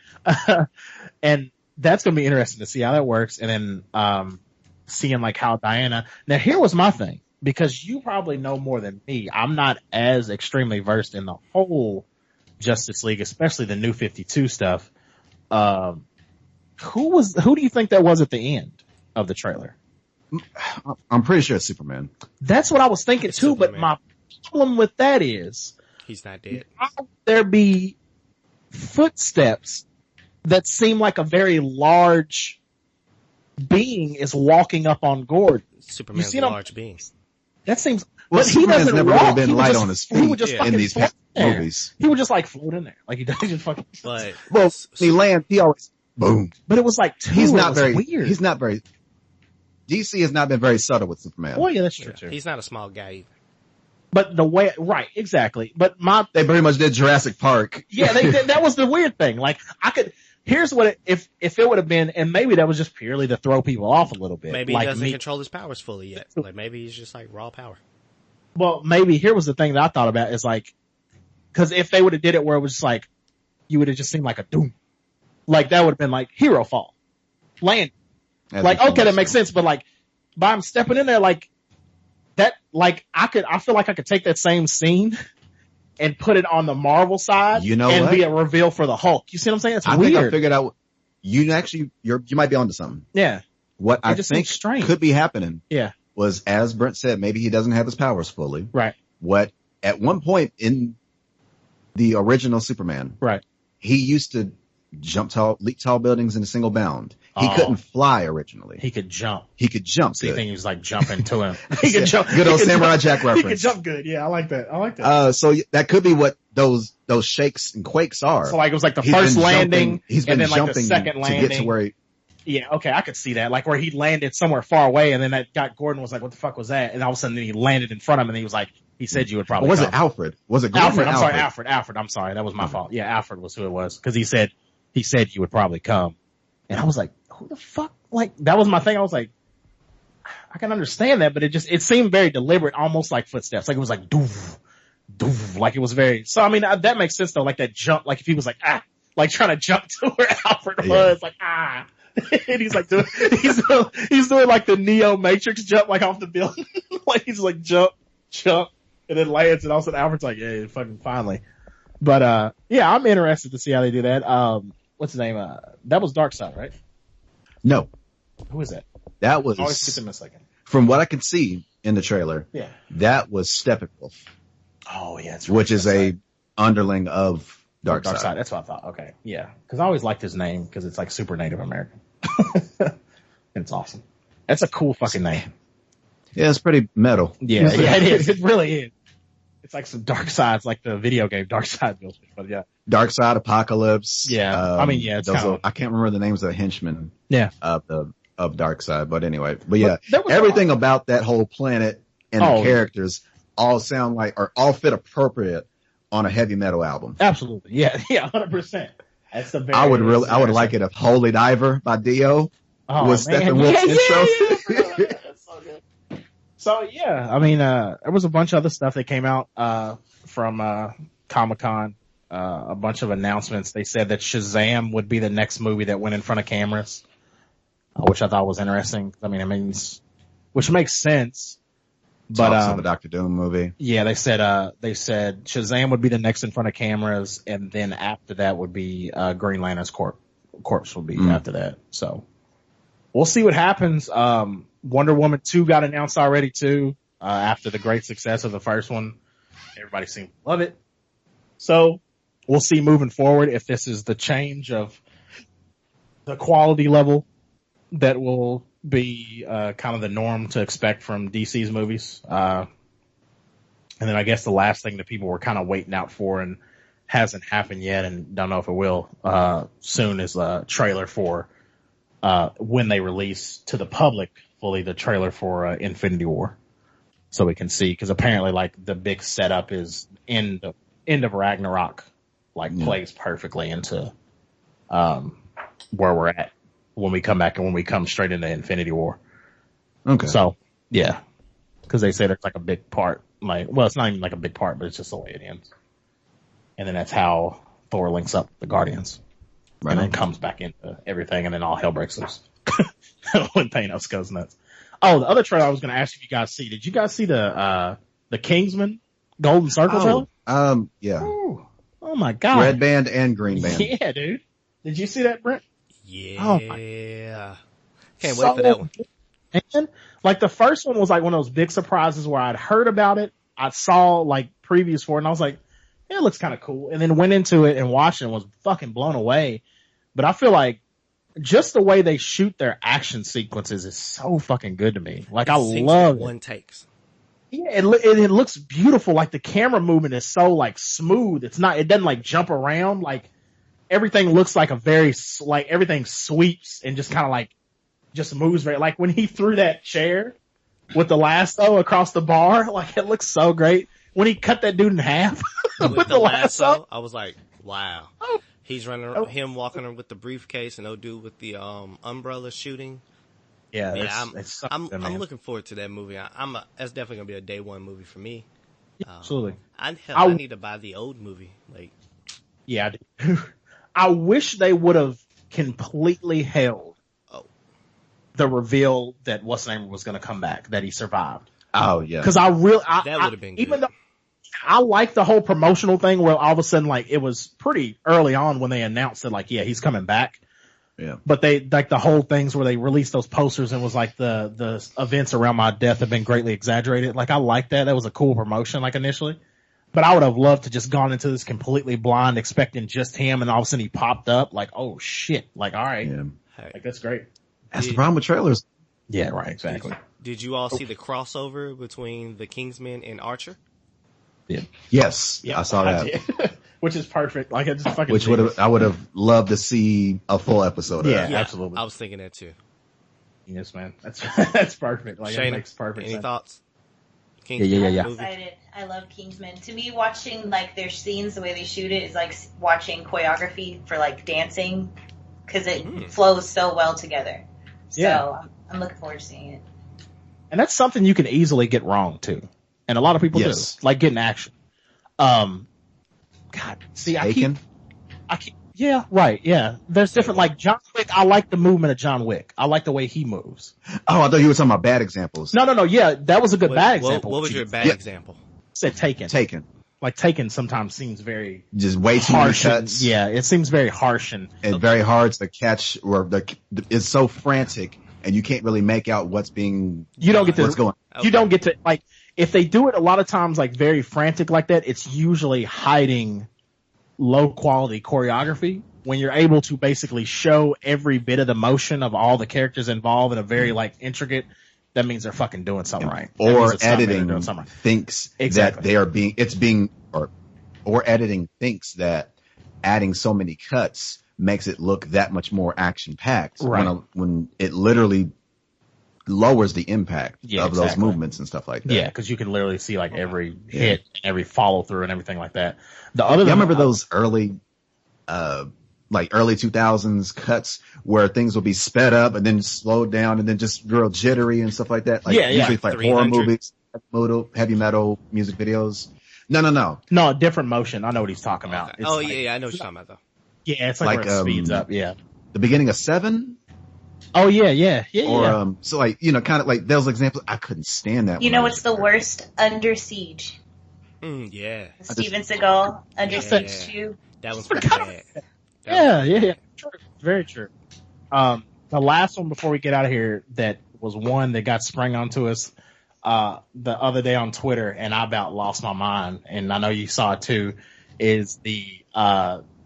And that's going to be interesting to see how that works. And then, seeing like how Diana, now here was my thing, because you probably know more than me. I'm not as extremely versed in the whole Justice League, especially the New 52 stuff. Who do you think that was at the end of the trailer? I'm pretty sure it's Superman. That's what I was thinking too, Superman. But my problem with that is he's not dead. How would there be footsteps that seem like a very large being is walking up on Gordon? Superman's a large being. That seems. Well, but Superman's he doesn't never walk. really been light on his feet he would just in these movies. He would just like float in there, like he just fucking. But well, he lands. He always boom. But it was like he's not very weird. He's not very. DC has not been very subtle with Superman. Well, yeah, that's true too. He's not a small guy either. But the way, right, exactly. But they pretty much did Jurassic Park. Yeah, they did. That was the weird thing. Like here's what if it would have been, and maybe that was just purely to throw people off a little bit. Maybe he doesn't control his powers fully yet. Like maybe he's just like raw power. Well, maybe here was the thing that I thought about is like, cause if they would have did it where it was just like, you would have just seemed like a doom. Like that would have been like hero fall. Land. Like, okay, that makes sense, but like, by him stepping in there like that, like I feel like I could take that same scene and put it on the Marvel side, you know, and what? be a reveal for the Hulk. You see what I'm saying? It's I weird. think I figured out. You might be onto something. Yeah. What I think could be happening. Yeah. Was, as Brent said, maybe he doesn't have his powers fully. Right. What at one point in the original Superman, right, he used to leap tall buildings in a single bound. He couldn't fly originally. He could jump. So you think he was like jumping to him? He could jump. Good old Samurai Jack reference. He could jump good. Yeah, I like that. So that could be what those shakes and quakes are. So like it was like the first landing, he's been and then jumping like the second landing to get to where he. Yeah, okay, I could see that. Like where he landed somewhere far away, and then that guy Gordon was like, "What the fuck was that?" And all of a sudden, he landed in front of him, and he was like, "He said you would probably." Or was it Alfred? Was it Gordon Alfred? I'm sorry, Alfred. I'm sorry, that was my fault. Yeah, Alfred was who it was because he said you would probably come, and I was like, "Who the fuck?" Like that was my thing. I was like, I can understand that, but it seemed very deliberate, almost like footsteps. Like it was like doof, doof. Like it was very. So I mean, that makes sense though. Like that jump. Like if he was like like trying to jump to where Alfred was, like and he's like he's doing like the Neo Matrix jump, like off the building. Like he's like jump, and then lands, and all of a sudden Alfred's like, yeah, fucking finally. But yeah, I'm interested to see how they do that. What's his name? That was Darkseid, right? No. Who is that? That was. I'll skip him a second. From what I could see in the trailer, yeah, that was Steppenwolf. Oh yeah, that's right. Which is a underling of Darkseid. That's what I thought. Okay, yeah, because I always liked his name because it's like super Native American. It's awesome. That's a cool fucking name. Yeah, it's pretty metal. Yeah, it is. It really is. It's like some Darkseid's, like the video game Darkseid built. But yeah, Darkseid, Apocalypse. Yeah, I mean, yeah, it's I can't remember the names of the henchmen. Yeah, of Darkseid, but anyway, but yeah, everything about that whole planet and the characters all sound like or all fit appropriate on a heavy metal album. Absolutely, yeah, 100%. That's the very. I would like it if Holy Diver by Dio was Steppenwolf's intro. Yeah. That's so good. So yeah, I mean, there was a bunch of other stuff that came out from Comic-Con. A bunch of announcements. They said that Shazam would be the next movie that went in front of cameras, which I thought was interesting. I mean, which makes sense. But the Dr. Doom movie. Yeah, they said Shazam would be the next in front of cameras, and then after that would be Green Lantern's corpse would be after that. So we'll see what happens. Wonder Woman 2 got announced already too. After the great success of the first one, everybody seemed to love it. So we'll see moving forward if this is the change of the quality level that will be kind of the norm to expect from DC's movies. And then I guess the last thing that people were kind of waiting out for and hasn't happened yet and don't know if it will soon is a trailer for when they release to the public fully the trailer for Infinity War. So we can see, because apparently like the big setup is end of Ragnarok, like plays perfectly into where we're at when we come back and when we come straight into Infinity War. Okay. So yeah, because they say there's like a big part, like, well, it's not even like a big part, but it's just the way it ends. And then that's how Thor links up with the Guardians, and then comes back into everything, and then all hell breaks loose when Thanos goes nuts. Oh, the other trailer I was going to ask if you guys see. Did you guys see the Kingsman Golden Circle trailer? Yeah. Ooh. Oh my god. Red band and green band. Yeah, dude. Did you see that, Brent? Yeah. Oh Can't wait for that one. And like the first one was like one of those big surprises where I'd heard about it. I saw like previews for it and I was like, yeah, it looks kind of cool. And then went into it and watched it and was fucking blown away. But I feel like just the way they shoot their action sequences is so fucking good to me. Like I love it. One takes. Yeah, it looks beautiful. Like the camera movement is so like smooth. It doesn't like jump around. Like everything looks like everything sweeps and just kind of like just moves very, like when he threw that chair with the lasso across the bar, like it looks so great. When he cut that dude in half with the lasso, I was like, wow. He's running, him walking with the briefcase and no dude with the umbrella shooting. Yeah, I'm looking forward to that movie. That's definitely gonna be a day one movie for me. Yeah, absolutely. I need to buy the old movie. Like, yeah, I wish they would have completely held the reveal that what's name was going to come back, that he survived. Oh yeah, because that would have been even good. Though I like the whole promotional thing where all of a sudden, like, it was pretty early on when they announced that, like, yeah, he's coming back. Yeah. But they, like, the whole things where they released those posters and was like the events around my death have been greatly exaggerated. Like, I like that. That was a cool promotion, like, initially. But I would have loved to just gone into this completely blind, expecting just him, and all of a sudden he popped up. Like, oh shit! Like, all right, like that's great. That's the problem with trailers. Yeah, right, exactly. Did you all see the crossover between the Kingsman and Archer? Yeah. Yes, yeah, I saw that. Which is perfect. Like, I just fucking. Which I would have loved to see a full episode of that. Yeah, absolutely. I was thinking that too. Yes, man. That's perfect. Like, Shayna, it makes perfect sense. Any thoughts? Yeah. I'm excited. I love Kingsman. To me, watching like their scenes, the way they shoot it, is like watching choreography for like dancing, because it flows so well togetger. So I'm looking forward to seeing it. And that's something you can easily get wrong too, and a lot of people do, like getting action. God, see, I keep. Yeah, right. Yeah, there's different. Like John Wick, I like the movement of John Wick. I like the way he moves. Oh, I thought you were talking about bad examples. No. Yeah, that was a good bad example. What was your bad example? Said Taken. Like Taken sometimes seems very just way too many cuts. Yeah, it seems very harsh and very hard to catch. Or it's so frantic, and you can't really make out what's being. You don't get to. What's going? You don't get to, like, if they do it a lot of times like very frantic like that, it's usually hiding low quality choreography. When you're able to basically show every bit of the motion of all the characters involved in a very like intricate, that means they're fucking doing something right. Or editing thinks that they are or editing thinks that adding so many cuts makes it look that much more action packed. Right. When it literally lowers the impact of those movements and stuff like that. Yeah, because you can literally see like every hit, every follow through, and everything like that. I remember those early 2000s cuts where things would be sped up and then slowed down and then just real jittery and stuff like that. Like usually like horror movies, heavy metal music videos. No, different motion. I know what he's talking about. I know what you're talking about though. Yeah, it's like where it speeds up. Yeah, the beginning of Seven. Oh yeah. Or so like kind of like those examples. I couldn't stand that. You know what's the worst? Under Siege. Yeah. Steven Seagal, Under Siege 2. That was pretty bad. Yeah. True. Very true. The last one before we get out of here that was one that got sprung onto us the other day on Twitter, and I about lost my mind, and I know you saw it too, is the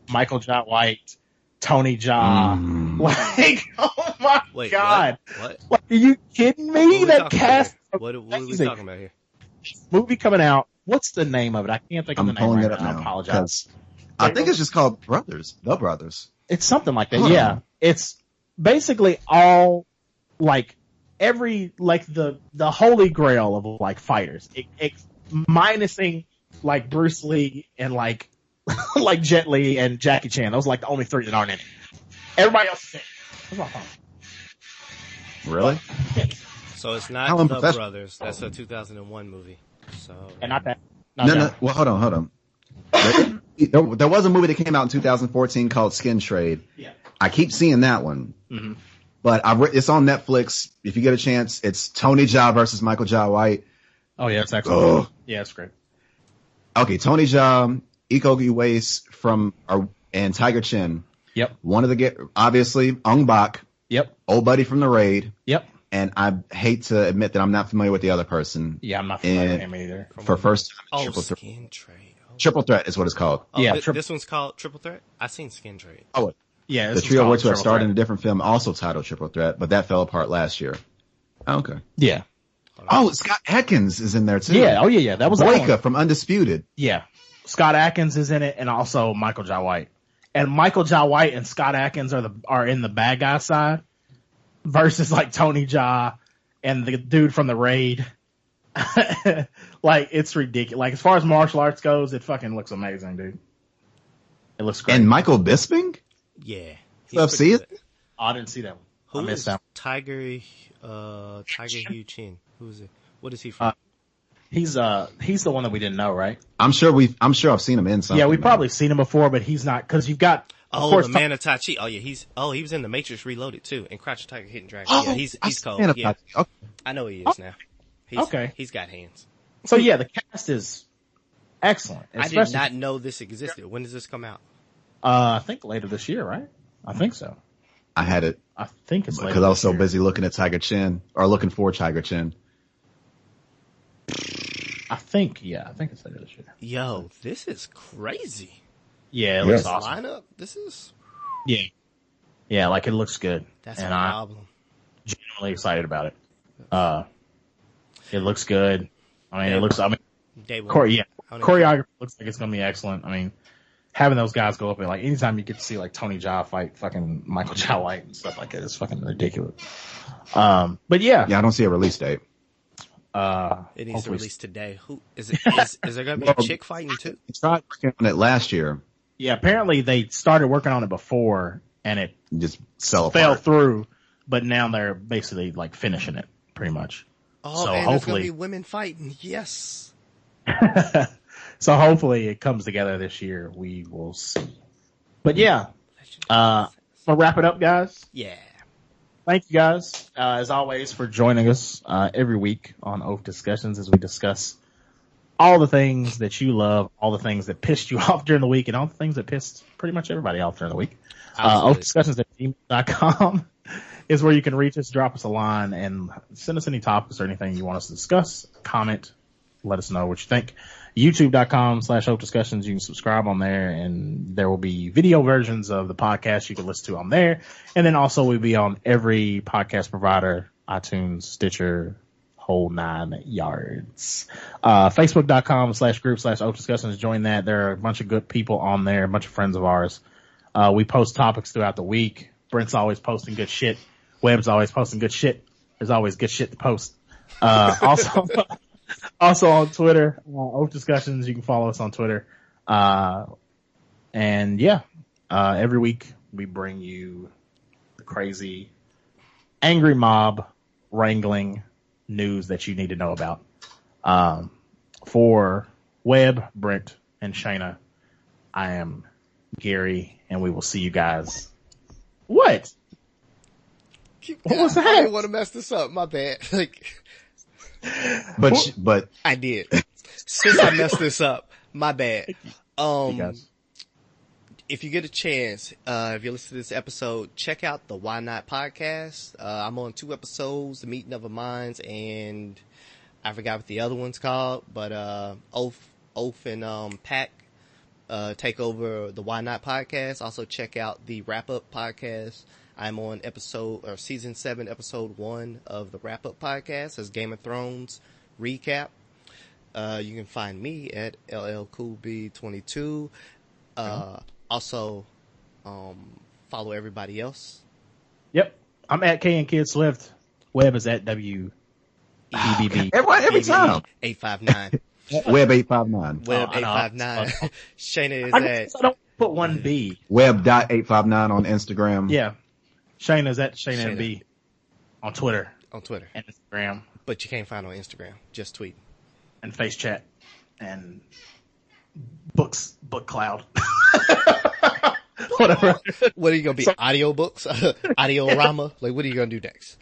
Michael Jai White, Tony Jaa. Like, oh my God. What? Like, are you kidding me? That cast. What are we talking about here? Movie coming out What's the name of it? I can't think of the I'm name pulling right it up now. now. I apologize. I think it's just called Brothers. The Brothers. It's something like that. Hold Yeah. on. It's basically all like every like the holy grail of like fighters. Minusing like Bruce Lee and like like Jet Li and Jackie Chan. Those are like the only three that aren't in it. Everybody else is in it. That's my phone. Really? So it's not How The unprofessional. Brothers. That's a 2001 movie. So And not that. No. Well, hold on. There was a movie that came out in 2014 called Skin Trade. Yeah. I keep seeing that one. Mm-hmm. But it's on Netflix. If you get a chance, it's Tony Jaa versus Michael Jai White. Oh yeah, it's excellent. Ugh. Yeah, it's great. Okay, Tony Jaa, Iko Uwais and Tiger Chin. Yep. One of the obviously Ong Bak. Yep. Old buddy from the Raid. Yep. And I hate to admit that I'm not familiar with the other person. Yeah, I'm not familiar with him either. For first time, Oh, Triple Threat. Skin Trade. Oh. Triple Threat is what it's called. Oh, Yeah, this one's called Triple Threat? I seen Skin Trade. Oh, Yeah, the trio were to have starred in a different film, also titled Triple Threat, but that fell apart last year. Okay. Yeah. Oh, Scott Adkins is in there too. Yeah. Oh yeah. That was Blake from Undisputed. Yeah. Scott Adkins is in it, and also Michael Jai White. And Michael Jai White and Scott Adkins are in the bad guy side, versus like Tony Jaa and the dude from the Raid. Like it's ridiculous. Like as far as martial arts goes, it fucking looks amazing, dude. It looks great. And Michael Bisping? Yeah. Stuff, see it? Oh, I didn't see that one. Who I missed is that one. Tiger Hugh Chin? Who is it? What is he from? He's the one that we didn't know, right? I'm sure I've seen him in something. Yeah, we've probably seen him before, but he's not, cause you've got, of course, the Man of Tai Chi. Oh yeah, he was in The Matrix Reloaded too, and Crouching Tiger, Hidden Dragon. Oh, Yeah, he's cold. Man, Yeah, okay. I know he is now. Okay. He's got hands. So yeah, the cast is excellent. I did not know this existed. When does this come out? I think later this year, right? I think so. I had it I think it's later because I was this so year. busy looking for Tiger Chin. I think it's later this year. Yo, this is crazy. Yeah, it Yeah. looks This awesome. lineup, this is Yeah. Yeah, like it looks good. that's and a I'm problem. genuinely excited about it. It looks good. Day one. Choreography looks like it's going to be excellent. I mean, having those guys go up and like anytime you get to see like Tony Jaa fight fucking Michael Jai White and stuff like that, it's fucking ridiculous. But yeah. Yeah, I don't see a release date. It needs to hopefully- release today. Who is it? Is there gonna be a chick fighting too? I tried working on it last year. Yeah, apparently they started working on it before and it And just fell fell apart. through, but now they're basically like finishing it pretty much. Oh, So and hopefully- there's gonna be women fighting. Yes. So hopefully it comes together this year. We will see. But yeah, we'll wrap it up, guys. Yeah. Thank you guys, as always, for joining us every week on Oafdiscussions as we discuss all the things that you love, all the things that pissed you off during the week, and all the things that pissed pretty much everybody off during the week. Oafdiscussions@gmail.com is where you can reach us, drop us a line, and send us any topics or anything you want us to discuss. Comment, let us know what you think. YouTube.com/Oafdiscussions. You can subscribe on there, and there will be video versions of the podcast you can listen to on there. And then also we'll be on every podcast provider, iTunes, Stitcher, whole 9 yards. Facebook.com/group/Oafdiscussions. Join that. There are a bunch of good people on there, a bunch of friends of ours. We post topics throughout the week. Brent's always posting good shit. Webb's always posting good shit. There's always good shit to post. Also on Twitter, Oafdiscussions. You can follow us on Twitter. And yeah, every week we bring you the crazy, angry mob wrangling news that you need to know about. For Webb, Brent, and Shayna, I am Gary, and we will see you guys. What? What was I that? didn't want to mess this up. My bad. But I did. Since I messed this up, my bad. guys. If you get a chance, if you listen to this episode, check out the Why Not podcast. I'm on 2 episodes, The Meeting of the Minds, and I forgot what the other one's called, but Oaf and Pac take over the Why Not podcast. Also check out the Wrap Up podcast. I'm on season 7, episode 1 of the Wrap Up podcast as Game of Thrones recap. You can find me at LLCoolB22. Also, follow everybody else. Yep. I'm at K and Kid Swift. Web is at WBBB. Every time. 859. Web 859. Web Oh, I know. 859. Shayna is I at. guess I don't put one B. Web.859 on Instagram. Yeah. Shayna is at Shayna and B on Twitter On Twitter. and Instagram But you can't find on Instagram. Just tweet. and Face Chat and Book Cloud. Whatever. What are you going to be? Audiobooks? Audiorama? Like, what are you going to do next?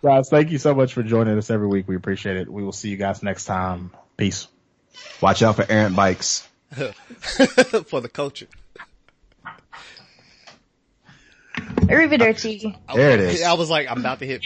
Guys, thank you so much for joining us every week. We appreciate it. We will see you guys next time. Peace. Watch out for errant bikes. For the culture. Arrivederci. There it is. I was like, I'm about to hit.